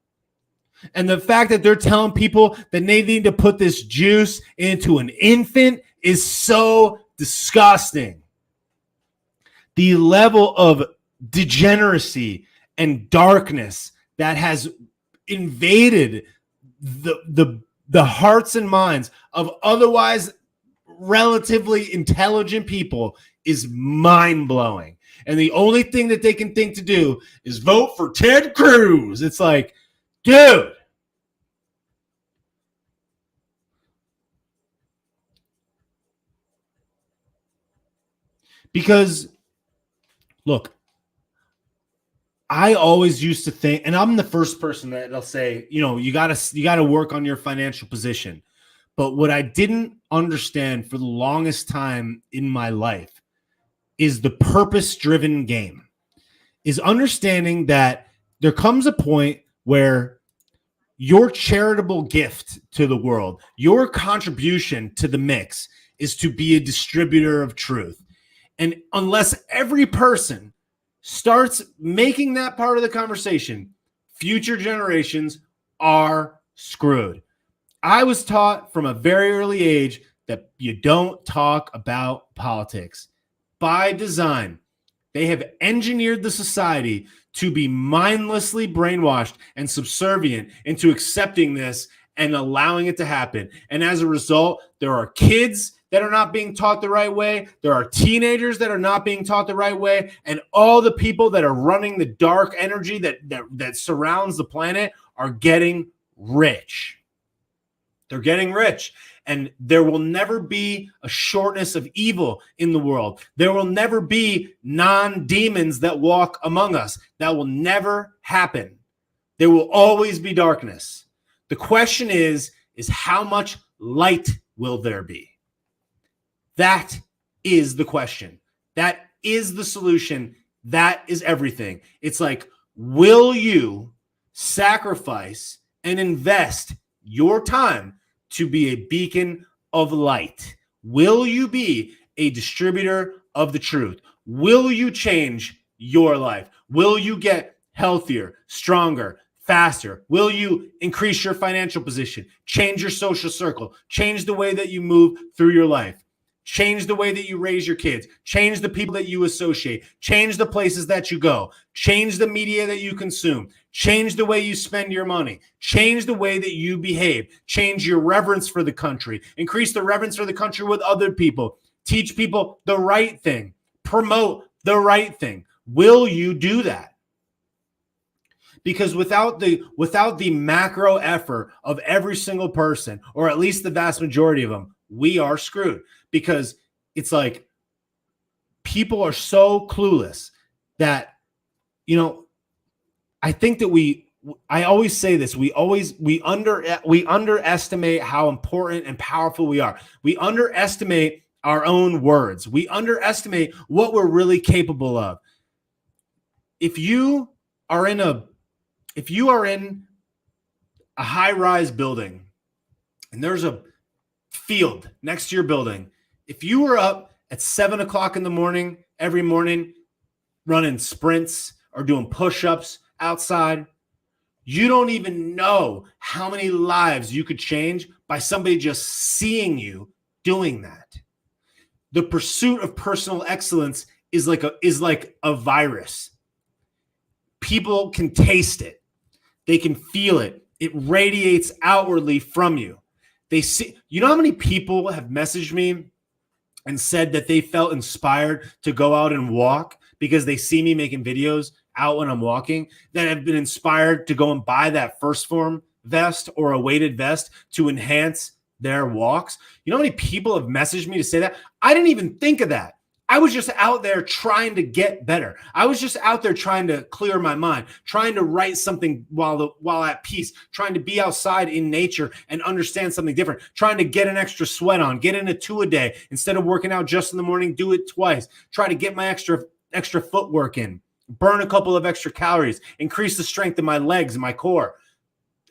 And the fact that they're telling people that they need to put this juice into an infant is so disgusting. The level of degeneracy and darkness that has invaded the hearts and minds of otherwise relatively intelligent people is mind-blowing. And the only thing that they can think to do is vote for Ted Cruz. It's like, dude. Because, look, I always used to think, and I'm the first person that'll say, you gotta work on your financial position. But what I didn't understand for the longest time in my life is the purpose-driven game. Is understanding that there comes a point where your charitable gift to the world, your contribution to the mix, is to be a distributor of truth. And unless every person starts making that part of the conversation, future generations are screwed. I was taught from a very early age that you don't talk about politics. By design, they have engineered the society to be mindlessly brainwashed and subservient into accepting this and allowing it to happen. And as a result, there are kids that are not being taught the right way. There are teenagers that are not being taught the right way. And all the people that are running the dark energy that surrounds the planet are getting rich. They're getting rich. And there will never be a shortness of evil in the world. There will never be non-demons that walk among us. That will never happen. There will always be darkness. The question is is how much light will there be? That is the question. That is the solution. That is everything. It's like, will you sacrifice and invest your time to be a beacon of light? Will you be a distributor of the truth? Will you change your life? Will you get healthier, stronger, faster? Will you increase your financial position, change your social circle, change the way that you move through your life, change the way that you raise your kids, change the people that you associate, change the places that you go, change the media that you consume, change the way you spend your money, change the way that you behave, change your reverence for the country, increase the reverence for the country with other people, teach people the right thing, promote the right thing? Will you do that? Because without the macro effort of every single person, or at least the vast majority of them, we are screwed. Because it's like people are so clueless that, I think that I always say this, we underestimate how important and powerful we are. We underestimate our own words. We underestimate what we're really capable of. If you are in a high-rise building and there's a field next to your building, if you were up at 7 o'clock in the morning every morning running sprints or doing push-ups outside, you don't even know how many lives you could change by somebody just seeing you doing that. The pursuit of personal excellence is like a virus. People can taste it. They can feel it. It radiates outwardly from you. They see, how many people have messaged me and said that they felt inspired to go out and walk because they see me making videos out when I'm walking, that have been inspired to go and buy that First Form vest or a weighted vest to enhance their walks? You know how many people have messaged me to say that? I didn't even think of that. I was just out there trying to get better. I was just out there trying to clear my mind, trying to write something while at peace, trying to be outside in nature and understand something different, trying to get an extra sweat on, get in a 2 a day. Instead of working out just in the morning, do it twice. Try to get my extra footwork in, burn a couple of extra calories, increase the strength of my legs and my core.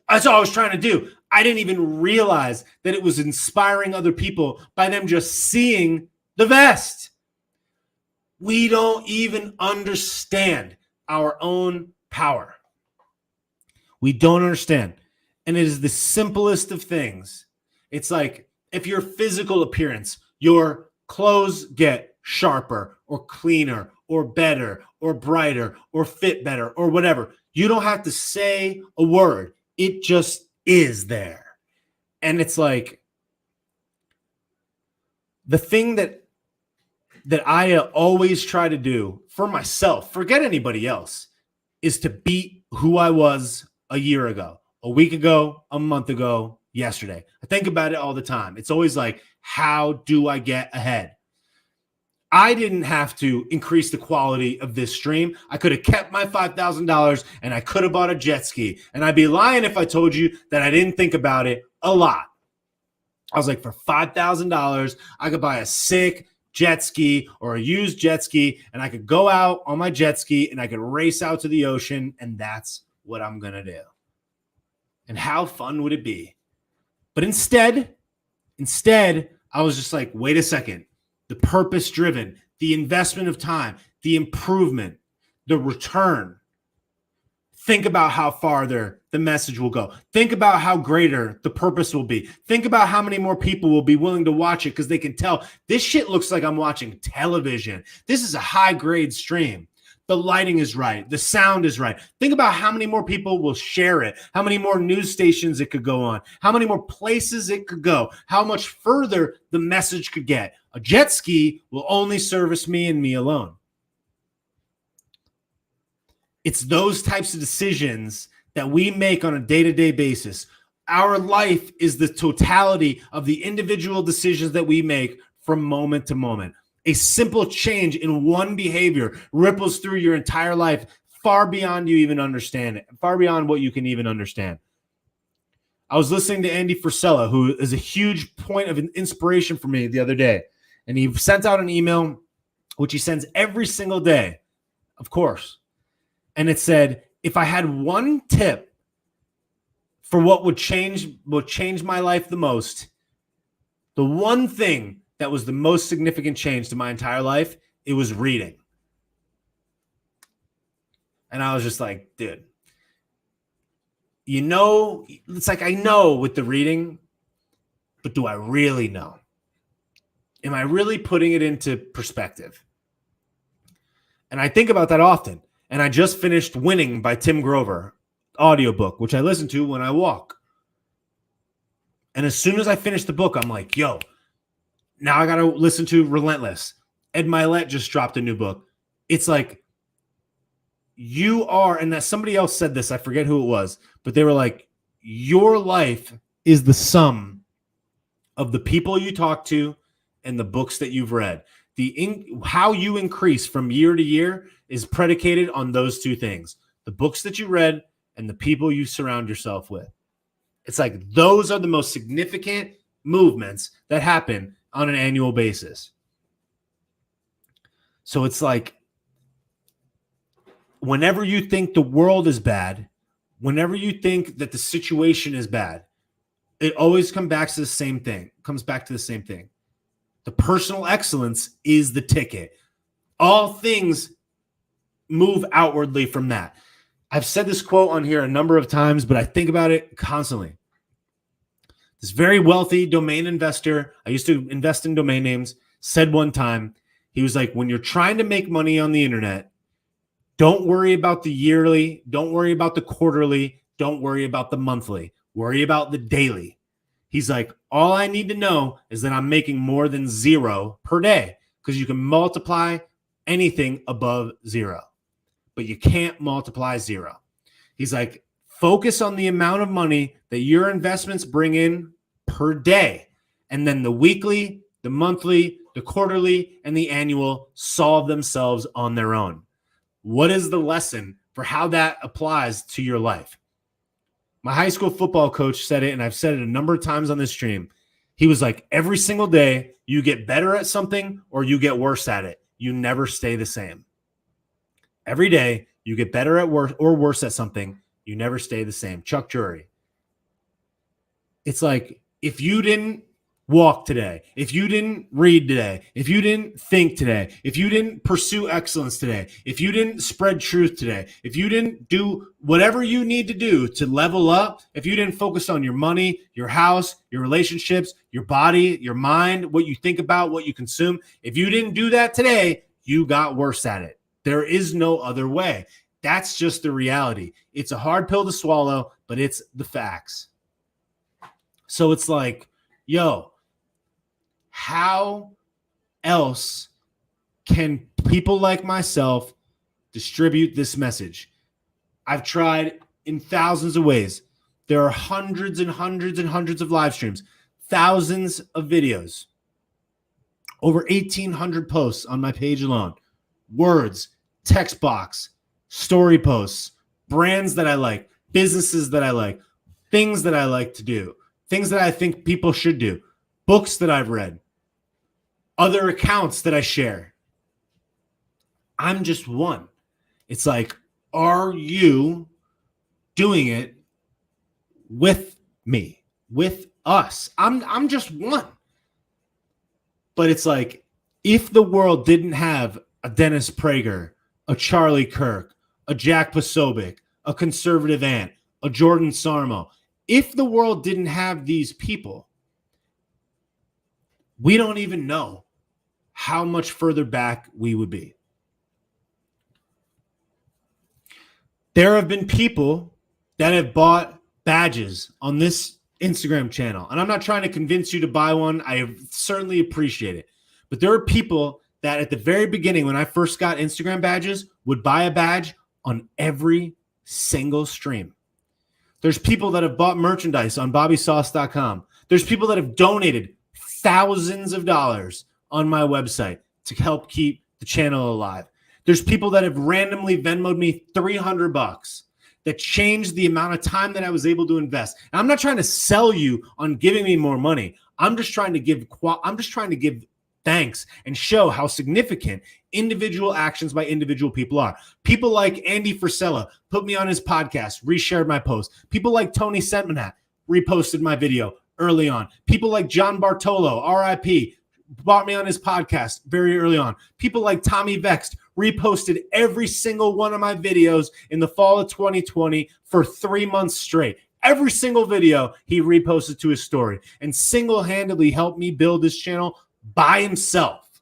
That's all I was trying to do. I didn't even realize that it was inspiring other people by them just seeing the vest. We don't even understand our own power. We don't understand. And it is the simplest of things. It's like if your physical appearance, your clothes get sharper or cleaner or better or brighter or fit better or whatever. You don't have to say a word. It just is there. And it's like the thing that I always try to do for myself, forget anybody else, is to beat who I was a year ago, a week ago, a month ago, yesterday. I think about it all the time. It's always like, how do I get ahead? I didn't have to increase the quality of this stream. I could have kept my $5,000 and I could have bought a jet ski. And I'd be lying if I told you that I didn't think about it a lot. I was like, for $5,000, I could buy a sick jet ski or a used jet ski, and I could go out on my jet ski and I could race out to the ocean, and that's what I'm going to do. And how fun would it be? But instead, I was just like, wait a second. The purpose-driven, the investment of time, the improvement, the return. Think about how farther the message will go. Think about how greater the purpose will be. Think about how many more people will be willing to watch it because they can tell this shit looks like I'm watching television. This is a high-grade stream. The lighting is right. The sound is right. Think about how many more people will share it, how many more news stations it could go on, how many more places it could go, how much further the message could get. A jet ski will only service me and me alone. It's those types of decisions that we make on a day-to-day basis. Our life is the totality of the individual decisions that we make from moment to moment. A simple change in one behavior ripples through your entire life far beyond you even understand it, far beyond what you can even understand. I was listening to Andy Frisella, who is a huge point of inspiration for me the other day. And he sent out an email, which he sends every single day, of course. And it said, if I had one tip for what would change my life the most, the one thing that was the most significant change to my entire life, it was reading. And I was just like, dude, it's like I know with the reading, but do I really know? Am I really putting it into perspective? And I think about that often. And I just finished Winning by Tim Grover, audiobook, which I listen to when I walk. And as soon as I finish the book, I'm like, yo, now I got to listen to Relentless. Ed Milet just dropped a new book. It's like you are, and that somebody else said this, I forget who it was, but they were like, your life is the sum of the people you talk to and the books that you've read. How you increase from year to year is predicated on those two things: the books that you read and the people you surround yourself with. It's like those are the most significant movements that happen on an annual basis. So it's like whenever you think the world is bad, whenever you think that the situation is bad, it always comes back to the same thing. The personal excellence is the ticket. All things move outwardly from that. I've said this quote on here a number of times, but I think about it constantly. This very wealthy domain investor, I used to invest in domain names, said one time, he was like, when you're trying to make money on the internet, don't worry about the yearly, don't worry about the quarterly, don't worry about the monthly, worry about the daily. He's like, all I need to know is that I'm making more than 0 per day, because you can multiply anything above 0, but you can't multiply 0. He's like, focus on the amount of money that your investments bring in per day. And then the weekly, the monthly, the quarterly, and the annual solve themselves on their own. What is the lesson for how that applies to your life? My high school football coach said it, and I've said it a number of times on this stream. He was like, every single day you get better at something or you get worse at it. You never stay the same. Every day you get better at work or worse at something. You never stay the same. Chuck Jury. It's like, if you didn't walk today, if you didn't read today, if you didn't think today, if you didn't pursue excellence today, if you didn't spread truth today, if you didn't do whatever you need to do to level up, if you didn't focus on your money, your house, your relationships, your body, your mind, what you think about, what you consume, if you didn't do that today, you got worse at it. There is no other way. That's just the reality. It's a hard pill to swallow, but it's the facts. So it's like, yo, how else can people like myself distribute this message? I've tried in thousands of ways. There are hundreds and hundreds and hundreds of live streams, thousands of videos, over 1,800 posts on my page alone, words, text box, story posts, brands that I like, businesses that I like, things that I like to do, things that I think people should do, books that I've read, other accounts that I share. I'm just one. It's like, are you doing it with me, with us? I'm just one. But it's like, if the world didn't have a Dennis Prager, a Charlie Kirk, a Jack Posobiec, a Conservative Ant, a Jordan Sarmo, if the world didn't have these people, we don't even know how much further back we would be. There have been people that have bought badges on this Instagram channel, and I'm not trying to convince you to buy one. I certainly appreciate it. But there are people that at the very beginning, when I first got Instagram badges, would buy a badge on every single stream. There's people that have bought merchandise on BobbySauce.com. There's people that have donated thousands of dollars on my website to help keep the channel alive. There's people that have randomly Venmo'd me $300. that changed the amount of time that I was able to invest. And I'm not trying to sell you on giving me more money. I'm just trying to give thanks and show how significant individual actions by individual people are. People like Andy Frisella put me on his podcast, reshared my post. People like Tony Sentmanat reposted my video early on. People like John Bartolo, RIP, brought me on his podcast very early on. People like Tommy Vext reposted every single one of my videos in the fall of 2020 for 3 months straight. Every single video he reposted to his story and single-handedly helped me build this channel by himself.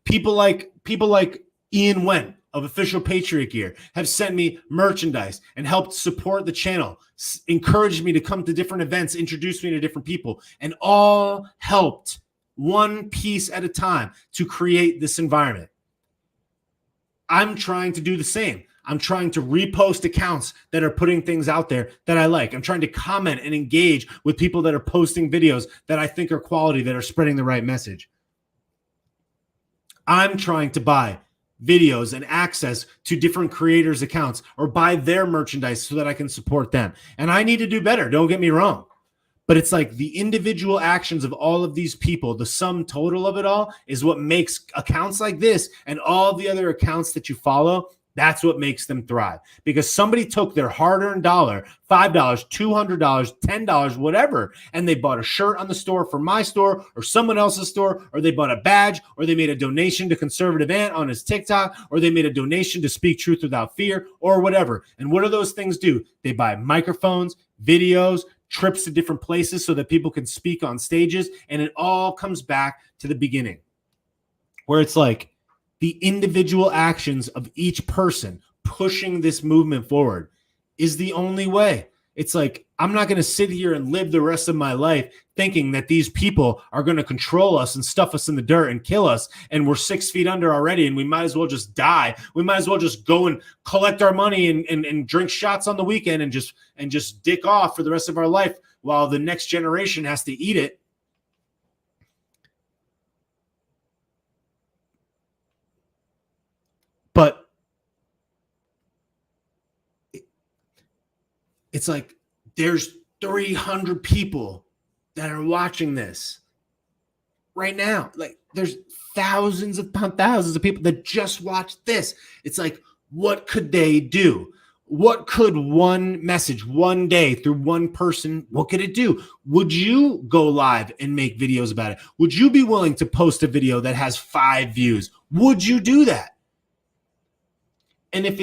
People like Ian Wen of Official Patriot Gear have sent me merchandise and helped support the channel, encouraged me to come to different events, introduced me to different people, and all helped one piece at a time to create this environment. I'm trying to do the same. I'm trying to repost accounts that are putting things out there that I like. I'm trying to comment and engage with people that are posting videos that I think are quality, that are spreading the right message. I'm trying to buy videos and access to different creators' accounts or buy their merchandise so that I can support them. And I need to do better. Don't get me wrong. But it's like the individual actions of all of these people, the sum total of it all is what makes accounts like this and all the other accounts that you follow. That's what makes them thrive, because somebody took their hard-earned dollar, $5, $200, $10, whatever, and they bought a shirt on the store for my store or someone else's store, or they bought a badge, or they made a donation to Conservative Ant on his TikTok, or they made a donation to Speak Truth Without Fear, or whatever. And what do those things do? They buy microphones, videos, trips to different places so that people can speak on stages, and it all comes back to the beginning, where it's like, the individual actions of each person pushing this movement forward is the only way. It's like, I'm not going to sit here and live the rest of my life thinking that these people are going to control us and stuff us in the dirt and kill us, and we're 6 feet under already, and we might as well just die. We might as well just go and collect our money and drink shots on the weekend and just dick off for the rest of our life while the next generation has to eat it. But it's like there's 300 people that are watching this right now. Like there's thousands of people that just watched this. It's like, what could they do? What could one message one day through one person, what could it do? Would you go live and make videos about it? Would you be willing to post a video that has 5 views? Would you do that? And if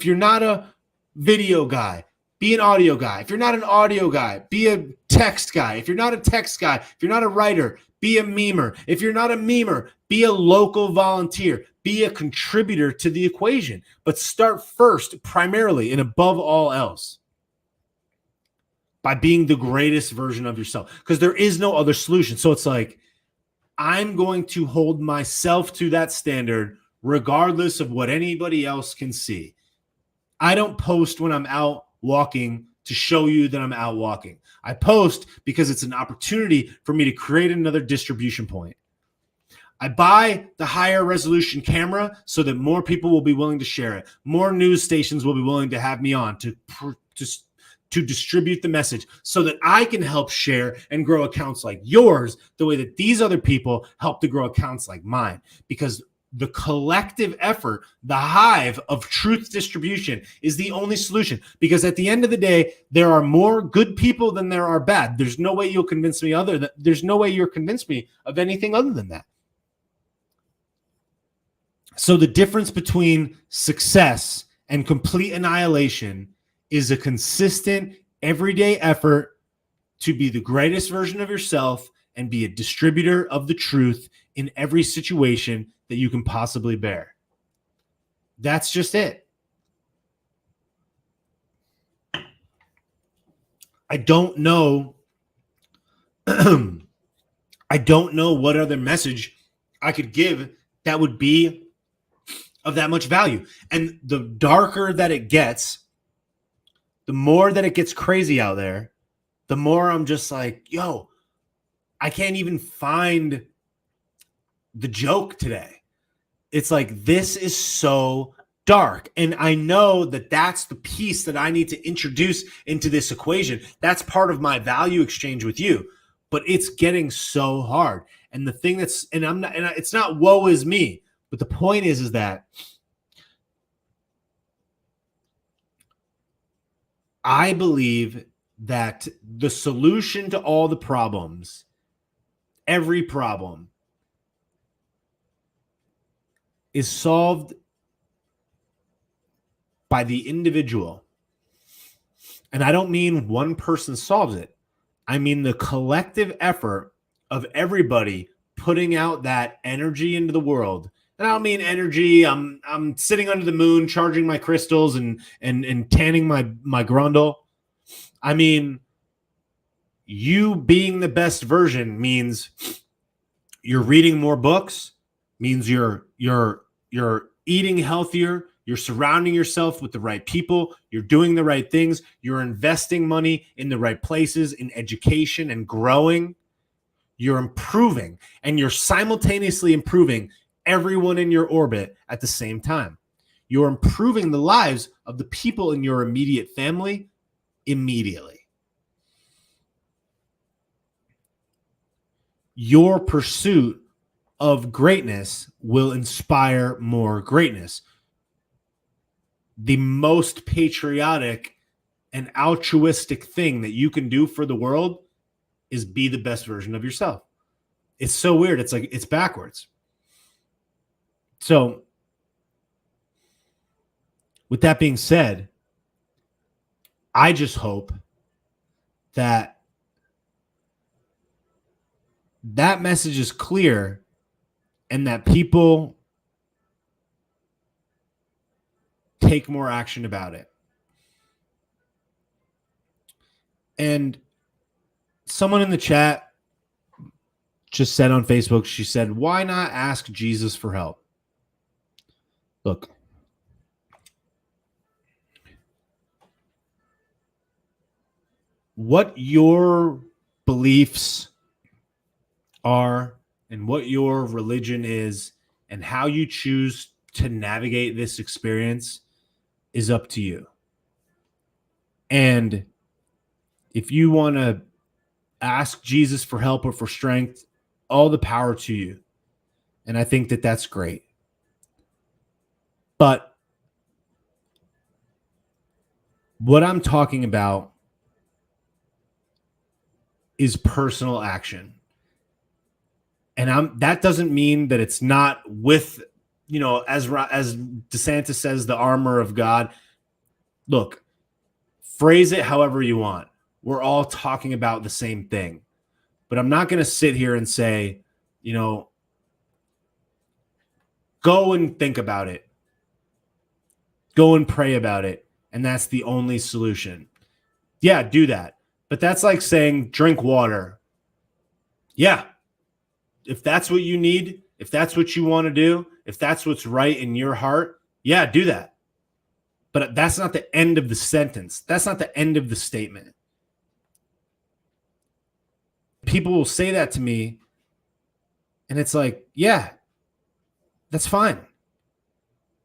you're not a video guy, be an audio guy. If you're not an audio guy, be a text guy. If you're not a text guy, if you're not a writer, be a memer. If you're not a memer, be a local volunteer. Be a contributor to the equation. But start first, primarily, and above all else, by being the greatest version of yourself. Because there is no other solution. So it's like, I'm going to hold myself to that standard regardless of what anybody else can see. I don't post when I'm out walking to show you that I'm out walking. I post because it's an opportunity for me to create another distribution point. I buy the higher resolution camera so that more people will be willing to share it. More news stations will be willing to have me on to distribute the message so that I can help share and grow accounts like yours the way that these other people help to grow accounts like mine. Because the collective effort, the hive of truth distribution is the only solution. Because at the end of the day, there are more good people than there are bad. There's no way you'll convince me there's no way you're convinced me of anything other than that. So the difference between success and complete annihilation is a consistent, everyday effort to be the greatest version of yourself and be a distributor of the truth in every situation that you can possibly bear. That's just it. I don't know. I don't know what other message I could give that would be of that much value. And the darker that it gets, the more that it gets crazy out there, the more I'm just like, yo, I can't even find the joke today. It's like, this is so dark. And I know that that's the piece that I need to introduce into this equation. That's part of my value exchange with you. But it's getting so hard. And the thing that's, and I'm not, and it's not woe is me, but the point is that I believe that the solution to all the problems, every problem, is solved by the individual. And I don't mean one person solves it. I mean the collective effort of everybody putting out that energy into the world. And I don't mean energy. I'm sitting under the moon, charging my crystals and tanning my grundle. I mean, you being the best version means you're reading more books, means you're eating healthier, you're surrounding yourself with the right people, you're doing the right things, you're investing money in the right places, in education and growing. You're improving, and you're simultaneously improving everyone in your orbit at the same time. You're improving the lives of the people in your immediate family immediately. Your pursuit of greatness will inspire more greatness. The most patriotic and altruistic thing that you can do for the world is be the best version of yourself. It's so weird. It's like, it's backwards. So with that being said, I just hope that that message is clear and that people take more action about it. And someone in the chat just said on Facebook, she said, why not ask Jesus for help? Look, what your beliefs are and what your religion is and how you choose to navigate this experience is up to you. And if you want to ask Jesus for help or for strength, all the power to you. And I think that that's great. But what I'm talking about is personal action. And that doesn't mean that it's not with, you know, as DeSantis says, the armor of God. Look, phrase it however you want. We're all talking about the same thing. But I'm not going to sit here and say, you know, go and think about it. Go and pray about it. And that's the only solution. Yeah, do that. But that's like saying drink water. Yeah. If that's what you need, if that's what you want to do, if that's what's right in your heart, yeah, do that. But that's not the end of the sentence. That's not the end of the statement. People will say that to me, and it's like, yeah, that's fine.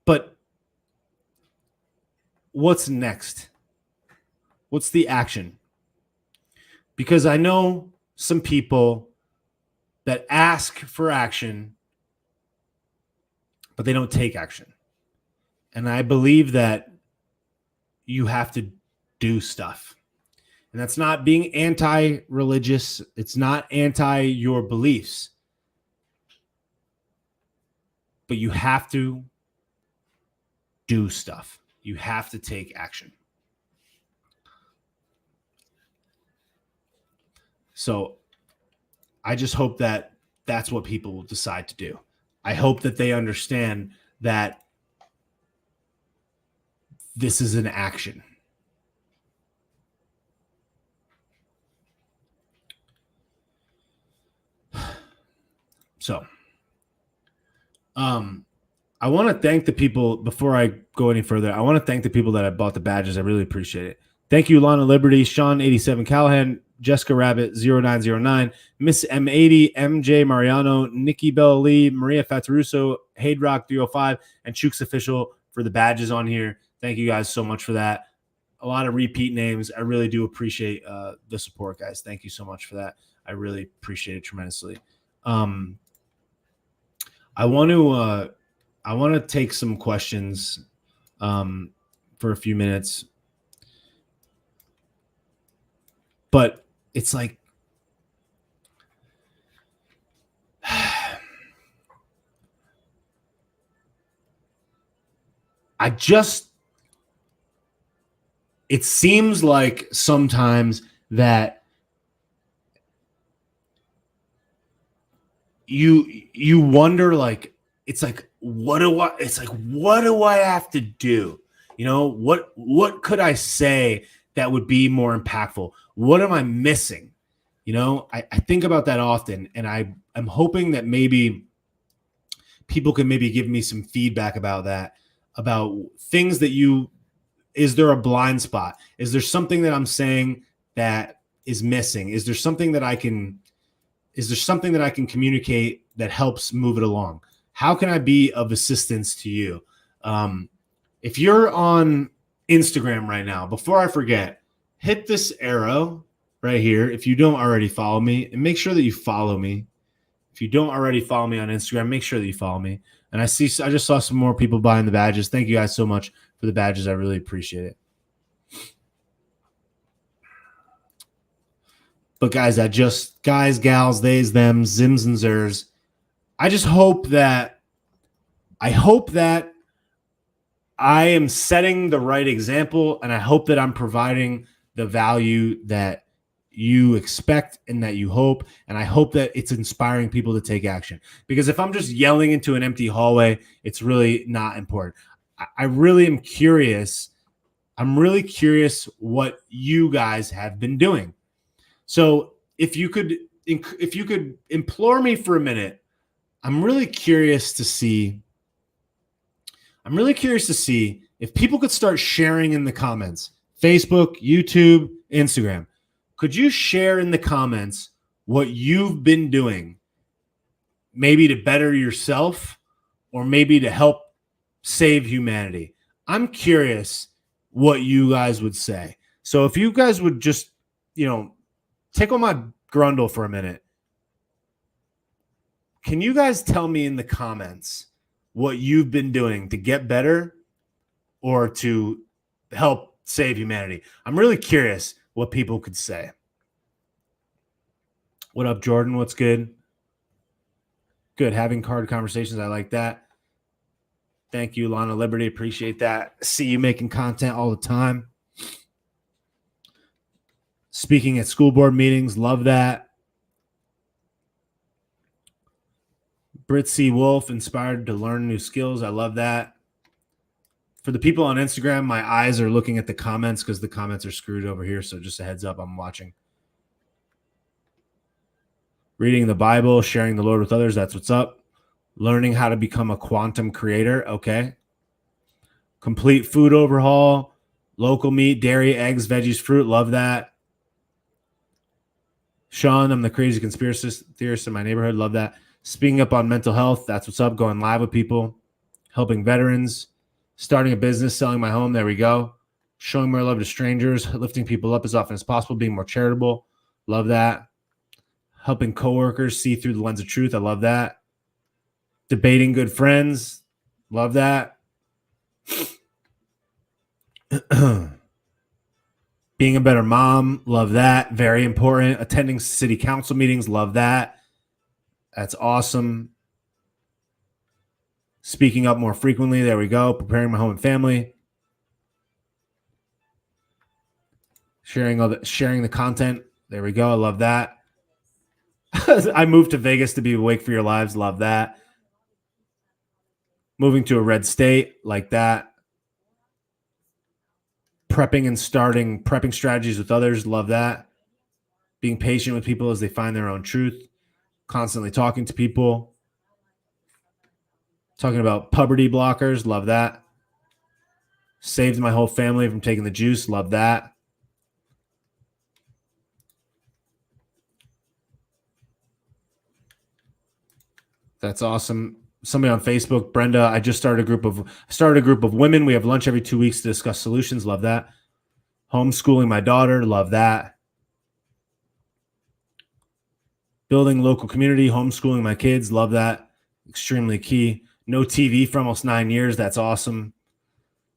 But what's next? What's the action? Because I know some people that ask for action, but they don't take action. And I believe that you have to do stuff. And that's not being anti-religious. It's not anti your beliefs. But you have to do stuff. You have to take action. So I just hope that that's what people will decide to do. I hope that they understand that this is an action. So, I want to thank the people before I go any further. I want to thank the people that I bought the badges. I really appreciate it. Thank you, Lana Liberty, Sean 87 Callahan, Jessica Rabbit 0909, Miss M80, MJ Mariano, Nikki Bell Lee, Maria Fataruso, Hade Rock 305, and Chooks Official for the badges on here. Thank you guys so much for that. A lot of repeat names. I really do appreciate the support, guys. Thank you so much for that. I really appreciate it tremendously. I want to take some questions for a few minutes, but it's like it seems like sometimes that you wonder, like, it's like, what do I have to do? You know, what could I say that would be more impactful? What am I missing? You know, I think about that often, and I'm hoping that maybe people can maybe give me some feedback about that, about things that is there a blind spot? Is there something that I'm saying that is missing? Is there something that I can communicate that helps move it along? How can I be of assistance to you? If you're on Instagram right now, before I forget, hit this arrow right here. If you don't already follow me, and make sure that you follow me. If you don't already follow me on Instagram, make sure that you follow me. And I just saw some more people buying the badges. Thank you guys so much for the badges. I really appreciate it. But guys, guys, gals, theys, them, zims, and zers, I hope that I am setting the right example, and I hope that I'm providing the value that you expect and that you hope, and I hope that it's inspiring people to take action. Because if I'm just yelling into an empty hallway, it's really not important. I really am curious. I'm really curious what you guys have been doing. So if you could implore me for a minute, I'm really curious to see if people could start sharing in the comments, Facebook, YouTube, Instagram. Could you share in the comments what you've been doing, maybe to better yourself or maybe to help save humanity? I'm curious what you guys would say. So if you guys would just, tickle my grundle for a minute, can you guys tell me in the comments what you've been doing to get better or to help save humanity? I'm really curious what people could say. What up, Jordan? What's good? Good. Having card conversations. I like that. Thank you, Lana Liberty. Appreciate that. See you making content all the time. Speaking at school board meetings. Love that. Britt C. Wolf, inspired to learn new skills. I love that. For the people on Instagram, my eyes are looking at the comments because the comments are screwed over here. So just a heads up, I'm watching. Reading the Bible, sharing the Lord with others. That's what's up. Learning how to become a quantum creator. Okay. Complete food overhaul. Local meat, dairy, eggs, veggies, fruit. Love that. Sean, I'm the crazy conspiracy theorist in my neighborhood. Love that. Speaking up on mental health. That's what's up. Going live with people. Helping veterans. Starting a business. Selling my home. There we go. Showing more love to strangers. Lifting people up as often as possible. Being more charitable. Love that. Helping coworkers see through the lens of truth. I love that. Debating good friends. Love that. Being a better mom. Love that. Very important. Attending city council meetings. Love that. That's awesome. Speaking up more frequently. There we go. Preparing my home and family. Sharing the content. There we go. I love that. I moved to Vegas to be awake for your lives. Love that. Moving to a red state. Like that. Prepping strategies with others. Love that. Being patient with people as they find their own truth. Constantly talking to people. Talking about puberty blockers. Love that. Saved my whole family from taking the juice. Love that. That's awesome. somebody on Facebook, Brenda, I just started a group of women. We have lunch every 2 weeks to discuss solutions. Love that. Homeschooling my daughter. Love that. Building local community, homeschooling my kids. Love that. Extremely key. No TV for almost 9 years. That's awesome.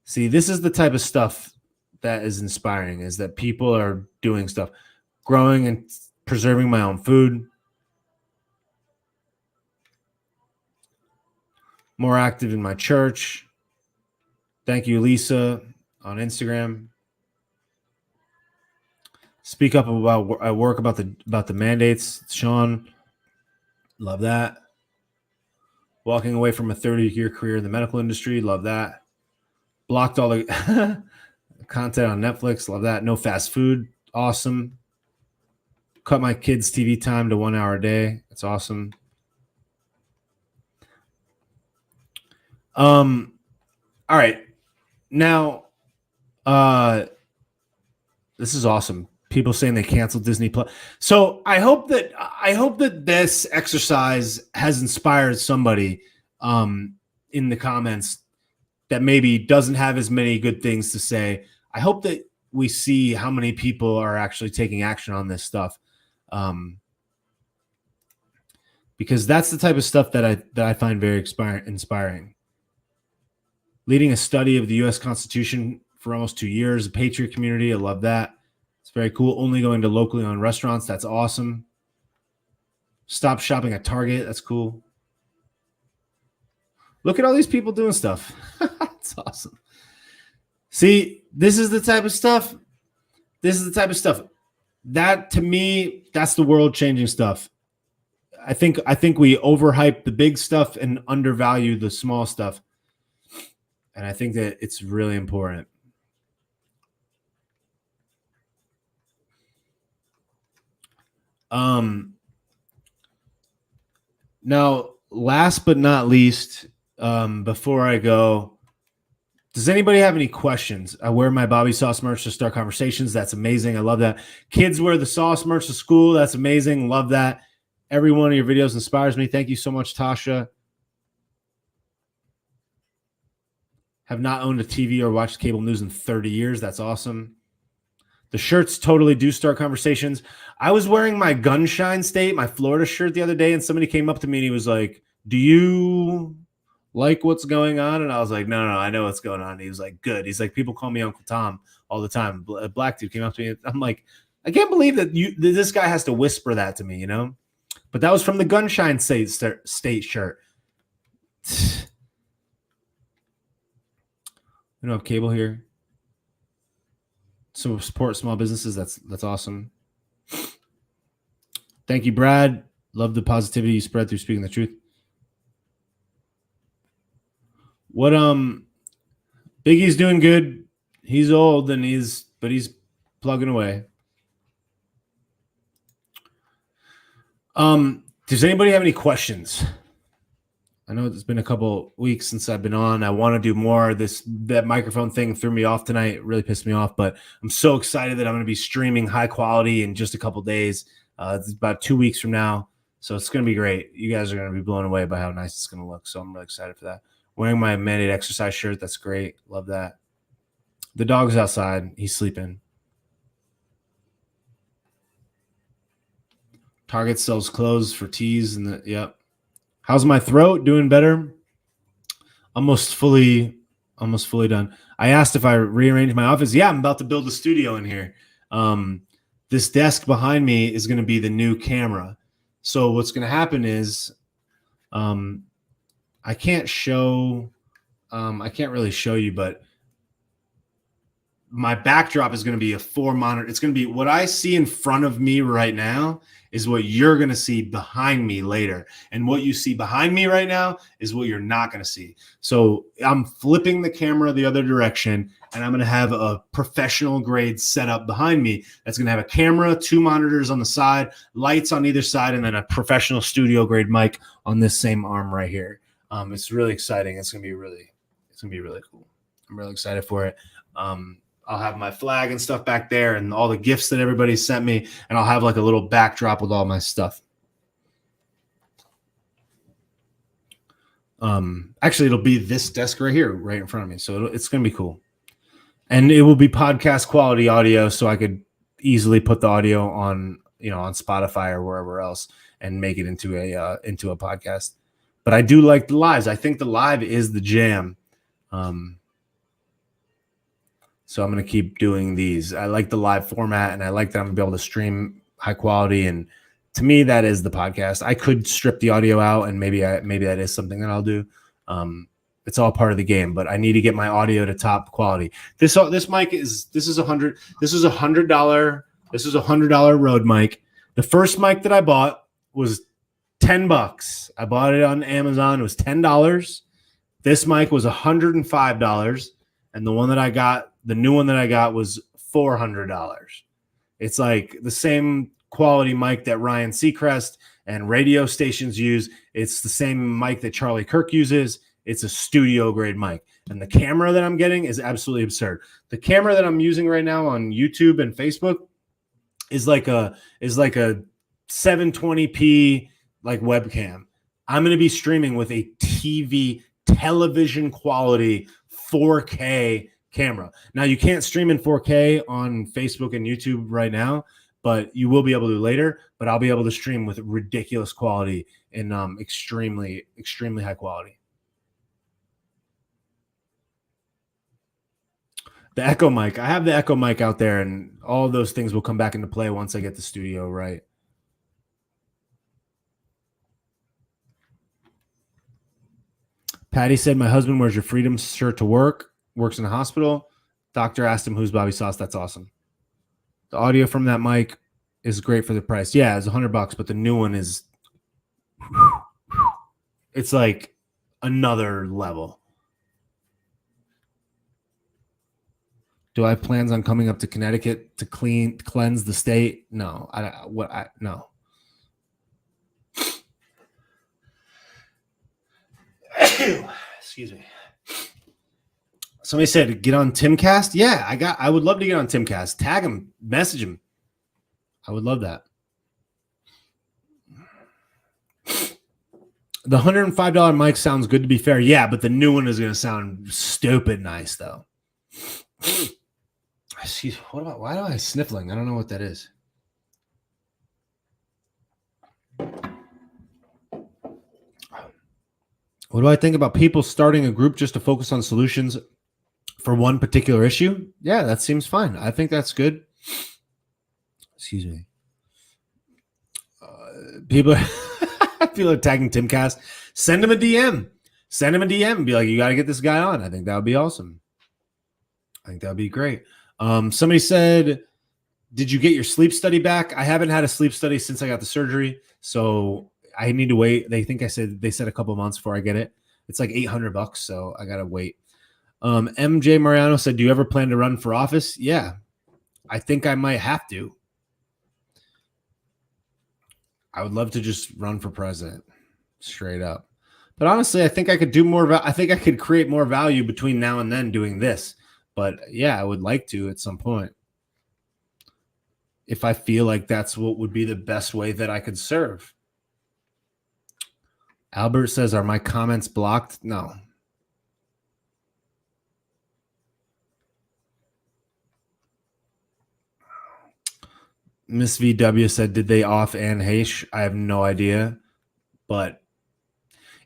See, this is the type of stuff that is inspiring, is that people are doing stuff, growing and preserving my own food. More active in my church. Thank you, Lisa, on Instagram. Speak up about at work about the mandates, Sean. Love that. Walking away from a 30-year career in the medical industry. Love that. Blocked all the content on Netflix. Love that. No fast food. Awesome. Cut my kids' TV time to 1 hour a day. That's awesome. All right. Now, this is awesome. People saying they canceled Disney Plus. So I hope that this exercise has inspired somebody in the comments that maybe doesn't have as many good things to say. I hope that we see how many people are actually taking action on this stuff, because that's the type of stuff that I find very inspiring. Leading a study of the U.S. Constitution for almost 2 years, a patriot community. I love that. It's very cool. Only going to locally owned restaurants. That's awesome. Stop shopping at Target. That's cool. Look at all these people doing stuff. That's awesome. See, this is the type of stuff. That, to me, that's the world-changing stuff. I think we overhype the big stuff and undervalue the small stuff. And I think that it's really important. Now, last but not least, before I go, does anybody have any questions? I wear my Bobby Sauce merch to start conversations. That's amazing. I love that. Kids wear the sauce merch to school. That's amazing. Love that. Every one of your videos inspires me. Thank you so much, Tasha. Have not owned a TV or watched cable news in 30 years. That's awesome. The shirts totally do start conversations. I was wearing my Gunshine State, my Florida shirt the other day, and somebody came up to me and he was like, "Do you like what's going on?" And I was like, no, I know what's going on. He was like, good. He's like, people call me Uncle Tom all the time. A black dude came up to me. I'm like, I can't believe that this guy has to whisper that to me, you know? But that was from the Gunshine State shirt. We don't have cable here. So support small businesses. That's awesome. Thank you, Brad. Love the positivity you spread through speaking the truth. What Biggie's doing good. He's old and he's plugging away. Does anybody have any questions? I know it's been a couple weeks since I've been on. I want to do more. That microphone thing threw me off tonight. It really pissed me off, but I'm so excited that I'm going to be streaming high quality in just a couple days. It's about 2 weeks from now. So it's going to be great. You guys are going to be blown away by how nice it's going to look. So I'm really excited for that. Wearing my Mandate exercise shirt. That's great. Love that. The dog's outside. He's sleeping. Target sells clothes for tees and yep. How's my throat? Doing better? Almost fully done. I asked if I rearranged my office. Yeah, I'm about to build a studio in here. This desk behind me is going to be the new camera. So what's going to happen is I can't really show you, but my backdrop is going to be a 4 monitor. It's going to be what I see in front of me right now is what you're going to see behind me later. And what you see behind me right now is what you're not going to see. So I'm flipping the camera the other direction, and I'm going to have a professional grade setup behind me. That's going to have a camera, 2 monitors on the side, lights on either side, and then a professional studio grade mic on this same arm right here. It's really exciting. It's going to be really cool. I'm really excited for it. I'll have my flag and stuff back there and all the gifts that everybody sent me, and I'll have like a little backdrop with all my stuff. Actually, it'll be this desk right here, right in front of me. So it's going to be cool. And it will be podcast quality audio, so I could easily put the audio on, on Spotify or wherever else and make it into a podcast. But I do like the lives. I think the live is the jam. So I'm going to keep doing these. I like the live format, and I like that I'm going to be able to stream high quality. And to me, that is the podcast. I could strip the audio out, and maybe that is something that I'll do. It's all part of the game, but I need to get my audio to top quality. This mic is $100. This is $100 Rode mic. The first mic that I bought was $10. I bought it on Amazon. It was $10. This mic was $105, and the new one that I got was $400. It's like the same quality mic that Ryan Seacrest and radio stations use. It's the same mic that Charlie Kirk uses. It's a studio grade mic. And the camera that I'm getting is absolutely absurd. The camera that I'm using right now on YouTube and Facebook is like a 720p like webcam. I'm going to be streaming with a television quality 4K camera. Now, you can't stream in 4K on Facebook and YouTube right now, but you will be able to later. But I'll be able to stream with ridiculous quality and extremely, extremely high quality. The Echo mic. I have the Echo mic out there, and all of those things will come back into play once I get the studio right. Patty said, my husband wears your Freedom shirt to work, works in a hospital. Doctor asked him, who's Bobby Sauce? That's awesome. The audio from that mic is great for the price. Yeah, it's $100, but the new one is, it's like another level. Do I have plans on coming up to Connecticut to cleanse the state? No. No. Excuse me. Somebody said get on Timcast. Yeah, I would love to get on Timcast. Tag him, message him. I would love that. The $105 mic sounds good, to be fair. Yeah, but the new one is going to sound stupid nice though. Excuse me. Why am I sniffling? I don't know what that is. What do I think about people starting a group just to focus on solutions for one particular issue? Yeah, that seems fine. I think that's good. Excuse me. People are tagging Timcast. Send him a DM. Send him a DM and be like, you got to get this guy on. I think that would be awesome. I think that would be great. Somebody said, did you get your sleep study back? I haven't had a sleep study since I got the surgery, so I need to wait. They said a couple months before I get it. It's like $800, so I gotta wait. MJ Mariano said, do you ever plan to run for office? Yeah, I think I might have to. I would love to just run for president, straight up. But honestly, I think I could do more. I think I could create more value between now and then doing this. But yeah, I would like to at some point, if I feel like that's what would be the best way that I could serve. Albert says, are my comments blocked? No. Miss VW said, did they off Anne Heche? I have no idea. But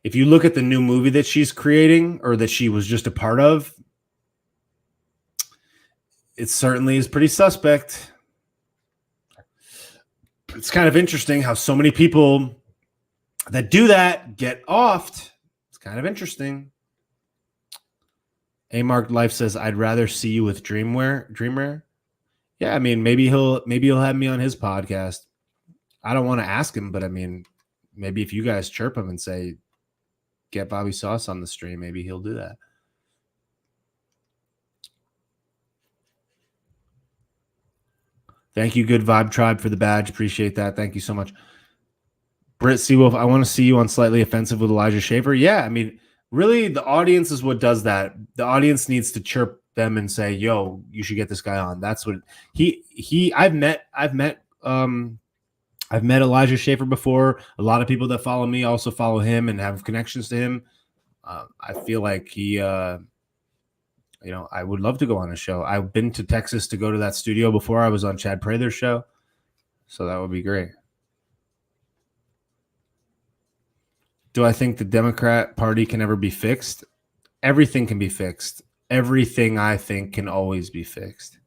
if you look at the new movie that she's creating, or that she was just a part of, it certainly is pretty suspect. It's kind of interesting how so many people that do that get offed. It's kind of interesting. A Marked Life says, I'd rather see you with Dreamwear. Yeah, I mean, maybe he'll have me on his podcast. I don't want to ask him, but I mean, maybe if you guys chirp him and say, get Bobby Sauce on the stream, maybe he'll do that. Thank you, Good Vibe Tribe, for the badge. Appreciate that. Thank you so much. Britt Seawolf, I want to see you on Slightly Offensive with Elijah Schaffer. Yeah, I mean, really, the audience is what does that. The audience needs to chirp them and say, yo, you should get this guy on. That's what I've met Elijah Schaffer before. A lot of people that follow me also follow him and have connections to him. I feel like he, I would love to go on a show. I've been to Texas to go to that studio before. I was on Chad Prather's show, so that would be great. Do I think the Democrat Party can ever be fixed? Everything can be fixed. Everything, I think, can always be fixed.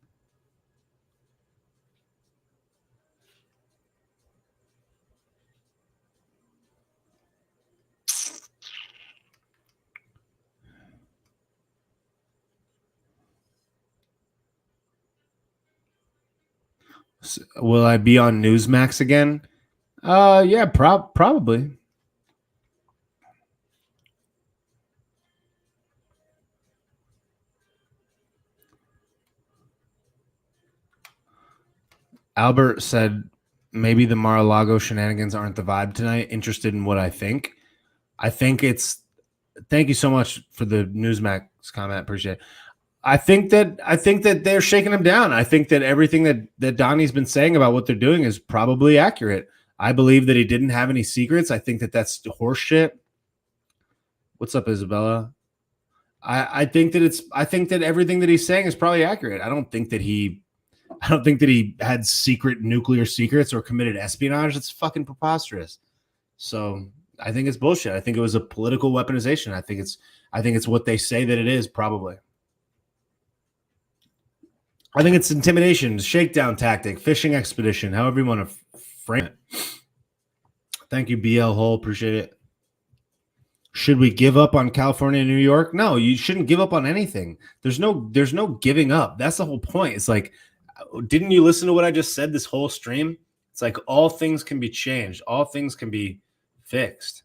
So, will I be on Newsmax again? Yeah, probably. Albert said maybe the Mar-a-Lago shenanigans aren't the vibe tonight. Interested in what I think. I think it's. Thank you so much for the Newsmax comment. Appreciate it. I think that they're shaking him down. I think that everything that Donnie's been saying about what they're doing is probably accurate. I believe that he didn't have any secrets. I think that that's horseshit. What's up, Isabella? I think that everything that he's saying is probably accurate. I don't think that he had secret nuclear secrets or committed espionage. It's fucking preposterous. So I think it's bullshit. I think it was a political weaponization. I think it's what they say that it is, probably. I think it's intimidation, shakedown tactic, fishing expedition, however you want to frame it. Thank you, BL Hole. Appreciate it. Should we give up on California and New York? No, you shouldn't give up on anything. There's no giving up. That's the whole point. It's like, didn't you listen to what I just said this whole stream? It's like all things can be changed. All things can be fixed.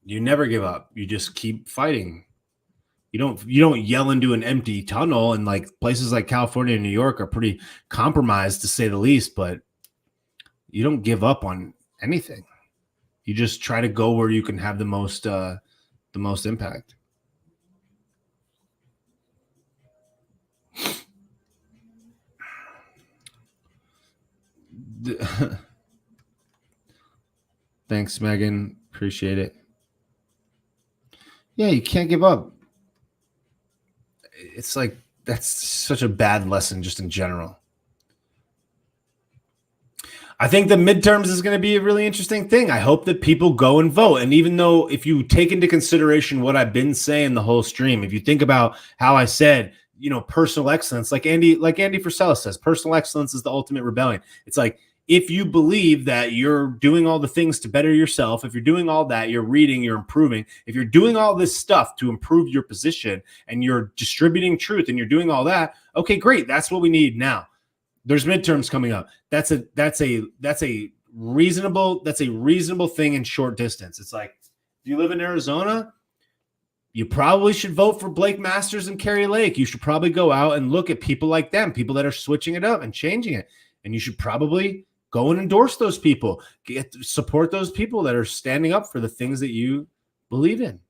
You never give up. You just keep fighting. You don't yell into an empty tunnel, and like places like California and New York are pretty compromised to say the least, but you don't give up on anything. You just try to go where you can have the most impact. Thanks, Megan. Appreciate it. Yeah, you can't give up. It's like that's such a bad lesson just in general. I think the midterms is going to be a really interesting thing. I hope that people go and vote. And even though if you take into consideration what I've been saying the whole stream, if you think about how I said, personal excellence, like Andy Frisella says, personal excellence is the ultimate rebellion. It's like, if you believe that you're doing all the things to better yourself, if you're doing all that, you're reading, you're improving, if you're doing all this stuff to improve your position and you're distributing truth and you're doing all that, okay, great. That's what we need now. There's midterms coming up. That's a reasonable thing in short distance. It's like, if you live in Arizona, you probably should vote for Blake Masters and Kari Lake. You should probably go out and look at people like them, people that are switching it up and changing it. And you should probably go and endorse those people. Support those people that are standing up for the things that you believe in.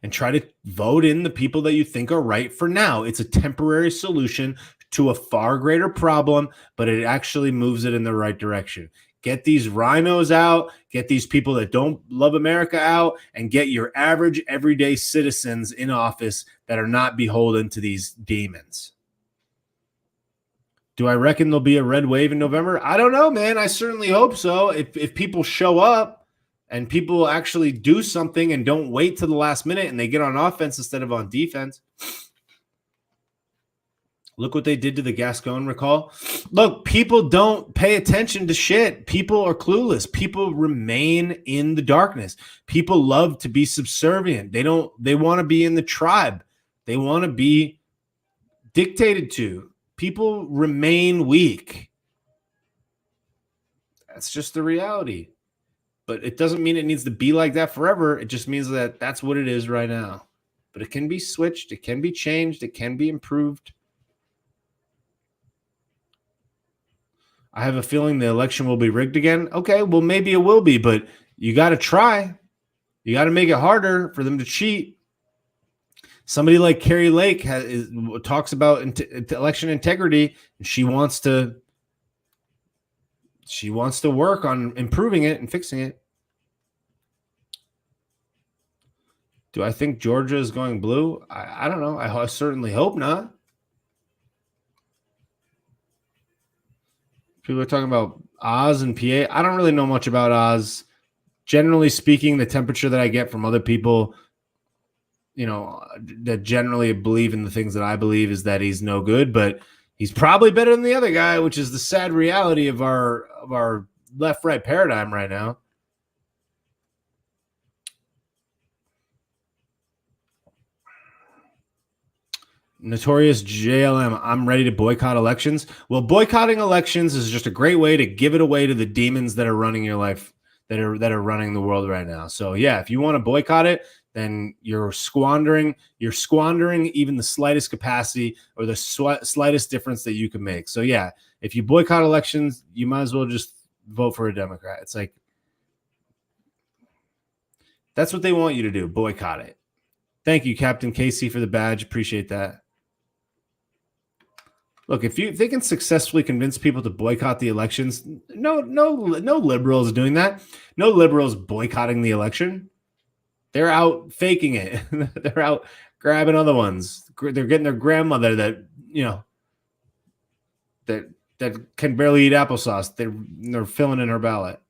And try to vote in the people that you think are right for now. It's a temporary solution to a far greater problem, but it actually moves it in the right direction. Get these rhinos out, get these people that don't love America out, and get your average everyday citizens in office that are not beholden to these demons. Do I reckon there'll be a red wave in November? I don't know, man. I certainly hope so. If people show up and people actually do something and don't wait till the last minute and they get on offense instead of on defense. Look what they did to the Gascon recall. Look, people don't pay attention to shit. People are clueless. People remain in the darkness. People love to be subservient. They want to be in the tribe. They want to be dictated to. People remain weak. That's just the reality. But it doesn't mean it needs to be like that forever. It just means that that's what it is right now. But it can be switched. It can be changed. It can be improved. I have a feeling the election will be rigged again. Okay, well, maybe it will be, but you got to try. You got to make it harder for them to cheat. Somebody like Kari Lake talks about election integrity, and she wants to work on improving it and fixing it. Do I think Georgia is going blue? I don't know. I certainly hope not. People are talking about Oz and PA. I don't really know much about Oz. Generally speaking, the temperature that I get from other people, that generally believe in the things that I believe, is that he's no good, but he's probably better than the other guy, which is the sad reality of our left-right paradigm right now. Notorious JLM, I'm ready to boycott elections. Well, boycotting elections is just a great way to give it away to the demons that are running your life, that are running the world right now. So yeah, if you want to boycott it, then you're squandering even the slightest capacity or the slightest difference that you can make. So yeah, if you boycott elections, you might as well just vote for a Democrat. It's like, that's what they want you to do, boycott it. Thank you, Captain Casey, for the badge. Appreciate that. Look, if they can successfully convince people to boycott the elections, no liberals doing that. No liberals boycotting the election. They're out faking it. They're out grabbing other ones. They're getting their grandmother that can barely eat applesauce. They're filling in her ballot.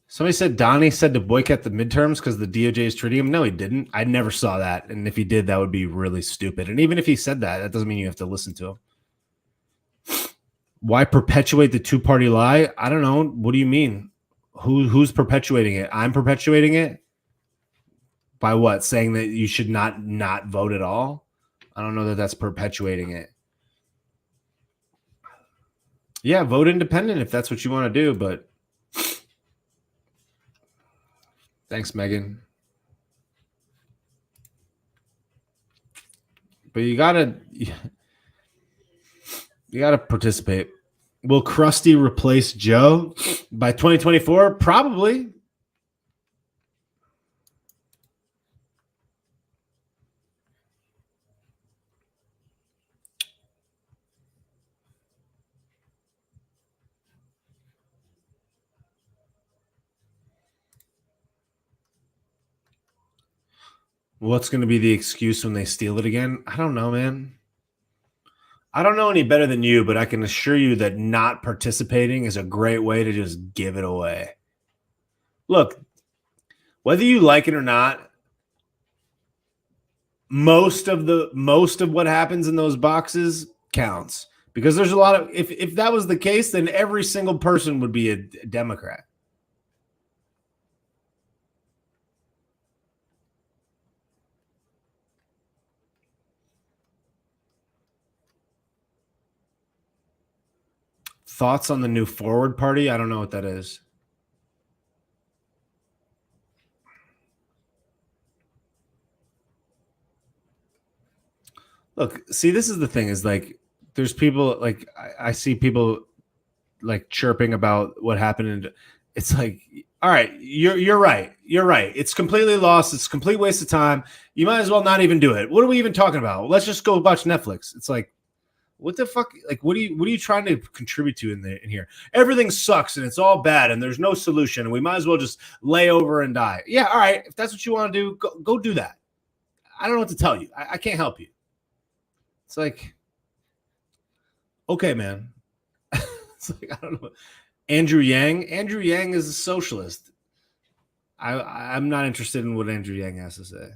Somebody said Donnie said to boycott the midterms because the DOJ is treating him. No, he didn't. I never saw that. And if he did, that would be really stupid. And even if he said that, that doesn't mean you have to listen to him. Why perpetuate the two-party lie? I don't know. What do you mean? Who's perpetuating it? I'm perpetuating it? By what? Saying that you should not vote at all? I don't know that that's perpetuating it. Yeah, vote independent if that's what you want to do, but thanks, Megan. But you gotta participate. Will Krusty replace Joe by 2024? Probably. What's going to be the excuse when they steal it again? I don't know, man. I don't know any better than you, but I can assure you that not participating is a great way to just give it away. Look, whether you like it or not, most of what happens in those boxes counts, because there's a lot of, if that was the case, then every single person would be a Democrat. Thoughts on the new Forward Party? I don't know what that is. Look, see, this is the thing, is like, there's people like, I see people like chirping about what happened, and it's like, all right, you're right. You're right. It's completely lost. It's a complete waste of time. You might as well not even do it. What are we even talking about? Let's just go watch Netflix. It's like, what the fuck? Like, what are you trying to contribute to in here? Everything sucks and it's all bad and there's no solution. And we might as well just lay over and die. Yeah, all right. If that's what you want to do, go do that. I don't know what to tell you. I can't help you. It's like, okay, man. It's like, I don't know. Andrew Yang is a socialist. I'm not interested in what Andrew Yang has to say.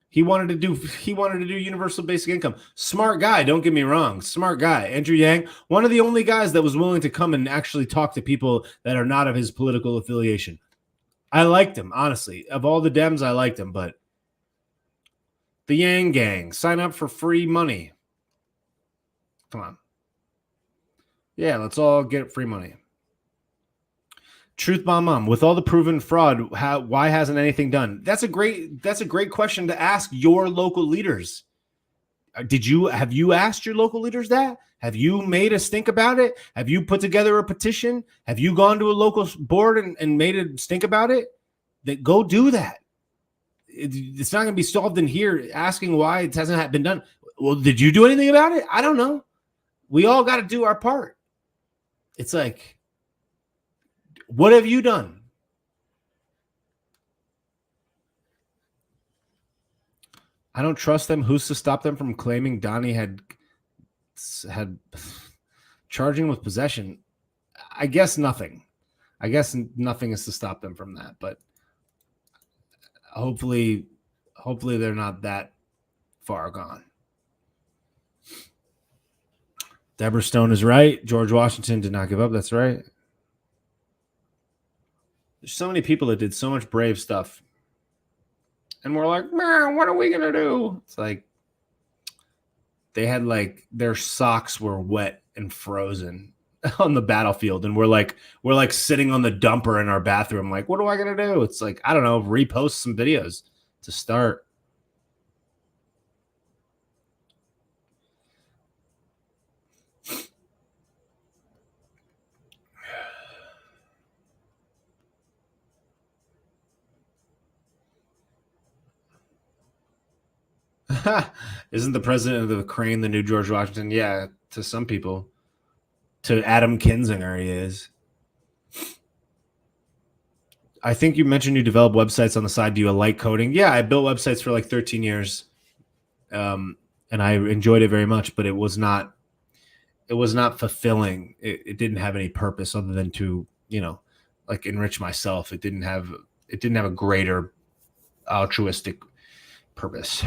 He wanted to do universal basic income. Smart guy, don't get me wrong. Smart guy. Andrew Yang, one of the only guys that was willing to come and actually talk to people that are not of his political affiliation. I liked him, honestly. Of all the Dems, I liked him, but the Yang gang, sign up for free money. Come on. Yeah, let's all get free money. Truth Bomb, with all the proven fraud, why hasn't anything done? That's a great question to ask your local leaders. Have you asked your local leaders that? Have you made a stink about it? Have you put together a petition? Have you gone to a local board and made a stink about it? That go do that. it's not going to be solved in here asking why it hasn't been done. Well, did you do anything about it? I don't know. We all got to do our part. It's like, what have you done? I don't trust them. Who's to stop them from claiming Donnie had charging with possession? I guess nothing. I guess nothing is to stop them from that. But hopefully they're not that far gone. Deborah Stone is right. George Washington did not give up. That's right. There's so many people that did so much brave stuff. And we're like, man, what are we going to do? It's like they had like their socks were wet and frozen on the battlefield. And we're like sitting on the dumper in our bathroom. Like, what am I going to do? It's like, I don't know, repost some videos to start. Isn't the president of the Ukraine the new George Washington? Yeah, to some people. To Adam Kinzinger, he is. I think you mentioned you develop websites on the side. Do you like coding? Yeah, I built websites for like 13 years. And I enjoyed it very much, but it was not fulfilling. It didn't have any purpose other than to, like enrich myself. It didn't have a greater altruistic purpose.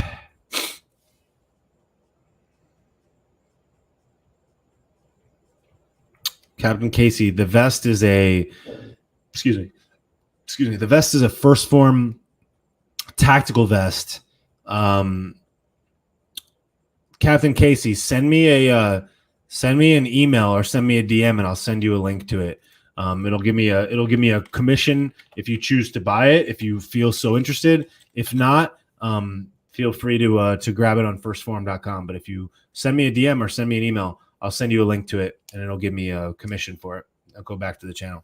Captain Casey, the vest is the vest is a first form tactical vest. Captain Casey, send me an email or send me a DM and I'll send you a link to it. It'll give me a commission if you choose to buy it, if you feel so interested. If not, feel free to grab it on firstform.com. But if you send me a DM or send me an email, I'll send you a link to it and it'll give me a commission for it. I'll go back to the channel.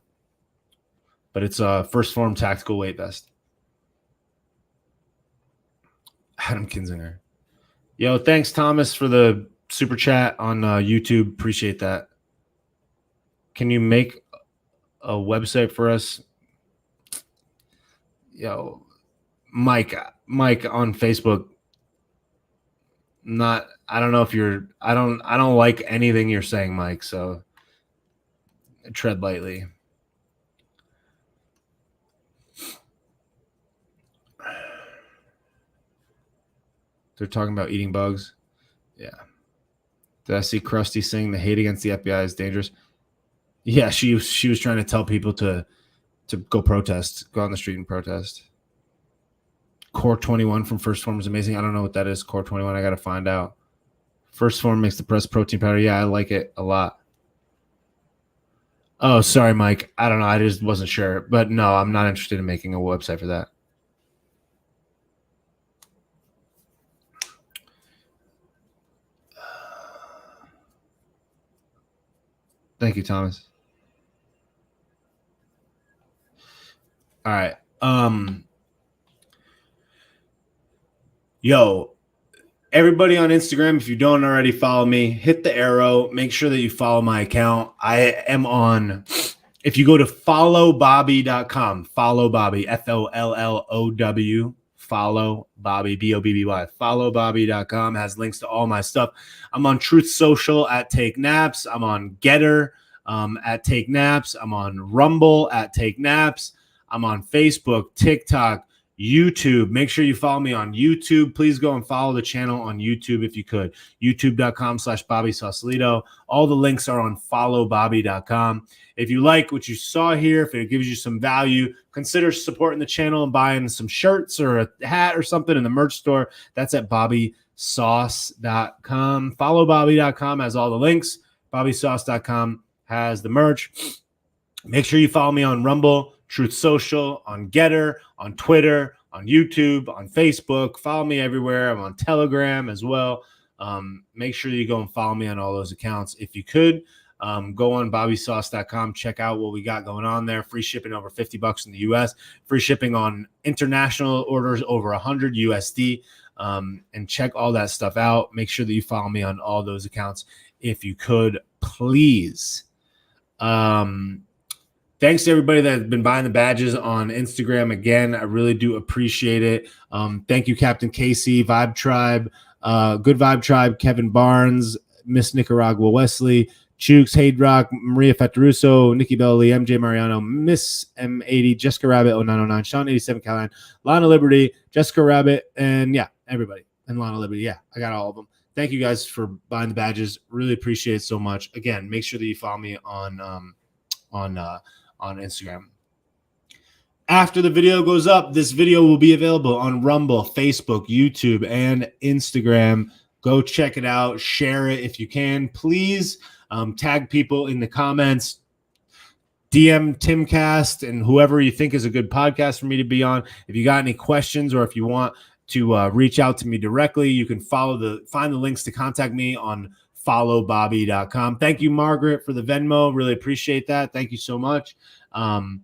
But it's a first form tactical weight vest. Adam Kinzinger. Yo, thanks, Thomas, for the super chat on YouTube. Appreciate that. Can you make a website for us? Yo, Mike on Facebook. I don't know if you're, I don't like anything you're saying, Mike. So tread lightly. They're talking about eating bugs. Yeah. Did I see Krusty sing the hate against the FBI is dangerous? Yeah, she was trying to tell people to go protest, go on the street and protest. Core 21 from First Form is amazing. I don't know what that is, Core 21. I got to find out. First Form makes the press protein powder. Yeah, I like it a lot. Oh, sorry, Mike. I don't know. I just wasn't sure. But no, I'm not interested in making a website for that. Thank you, Thomas. All right. Yo, everybody on Instagram, if you don't already follow me, hit the arrow. Make sure that you follow my account. I am on, if you go to followbobby.com, follow Bobby, FOLLOW, follow Bobby, BOBBY, followbobby.com has links to all my stuff. I'm on Truth Social at Take Naps. I'm on Getter at Take Naps. I'm on Rumble at Take Naps. I'm on Facebook, TikTok, YouTube. Make sure you follow me on YouTube. Please go and follow the channel on YouTube if you could. YouTube.com/Bobby Sausalito. All the links are on followbobby.com. If you like what you saw here, if it gives you some value, consider supporting the channel and buying some shirts or a hat or something in the merch store. That's at bobbysauce.com. Followbobby.com has all the links. Bobbysauce.com has the merch. Make sure you follow me on Rumble, Truth Social, on Getter, on Twitter, on YouTube, on Facebook. Follow me everywhere. I'm on Telegram as well. Make sure you go and follow me on all those accounts if you could. Go on bobbysauce.com. Check out what we got going on there. Free shipping over $50 in the US. Free shipping on international orders over 100 USD. And check all that stuff out. Make sure that you follow me on all those accounts if you could, please. Thanks to everybody that has been buying the badges on Instagram. Again, I really do appreciate it. Thank you, Captain Casey, Vibe Tribe, Good Vibe Tribe, Kevin Barnes, Miss Nicaragua Wesley, Chooks, Hade Rock, Maria Fetteruso, Nikki Bellely, MJ Mariano, Miss M80, Jessica Rabbit, 0909, Sean 87, Callahan, Lana Liberty, Jessica Rabbit, and yeah, everybody. And Lana Liberty. Yeah, I got all of them. Thank you guys for buying the badges. Really appreciate it so much. Again, make sure that you follow me on Instagram. After the video goes up, this video will be available on Rumble, Facebook, YouTube, and Instagram. Go check it out. Share it if you can, please. Tag people in the comments. DM Timcast and whoever you think is a good podcast for me to be on. If you got any questions or if you want to reach out to me directly, you can find the links to contact me on followbobby.com. Thank you, Margaret, for the Venmo. Really appreciate that. Thank you so much. And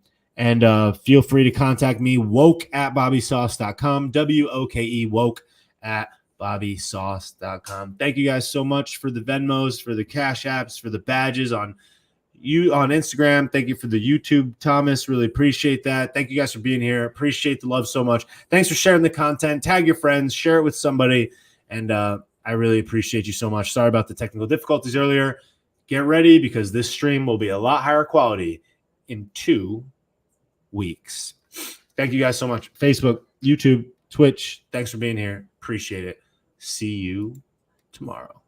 feel free to contact me, woke@bobbysauce.com, WOKE, woke@bobbysauce.com. Thank you guys so much for the Venmos, for the Cash Apps, for the badges on Instagram. Thank you for the YouTube, Thomas. Really appreciate that. Thank you guys for being here. Appreciate the love so much. Thanks for sharing the content. Tag your friends, share it with somebody, and I really appreciate you so much. Sorry about the technical difficulties earlier. Get ready because this stream will be a lot higher quality in 2 weeks. Thank you guys so much. Facebook, YouTube, Twitch. Thanks for being here. Appreciate it. See you tomorrow.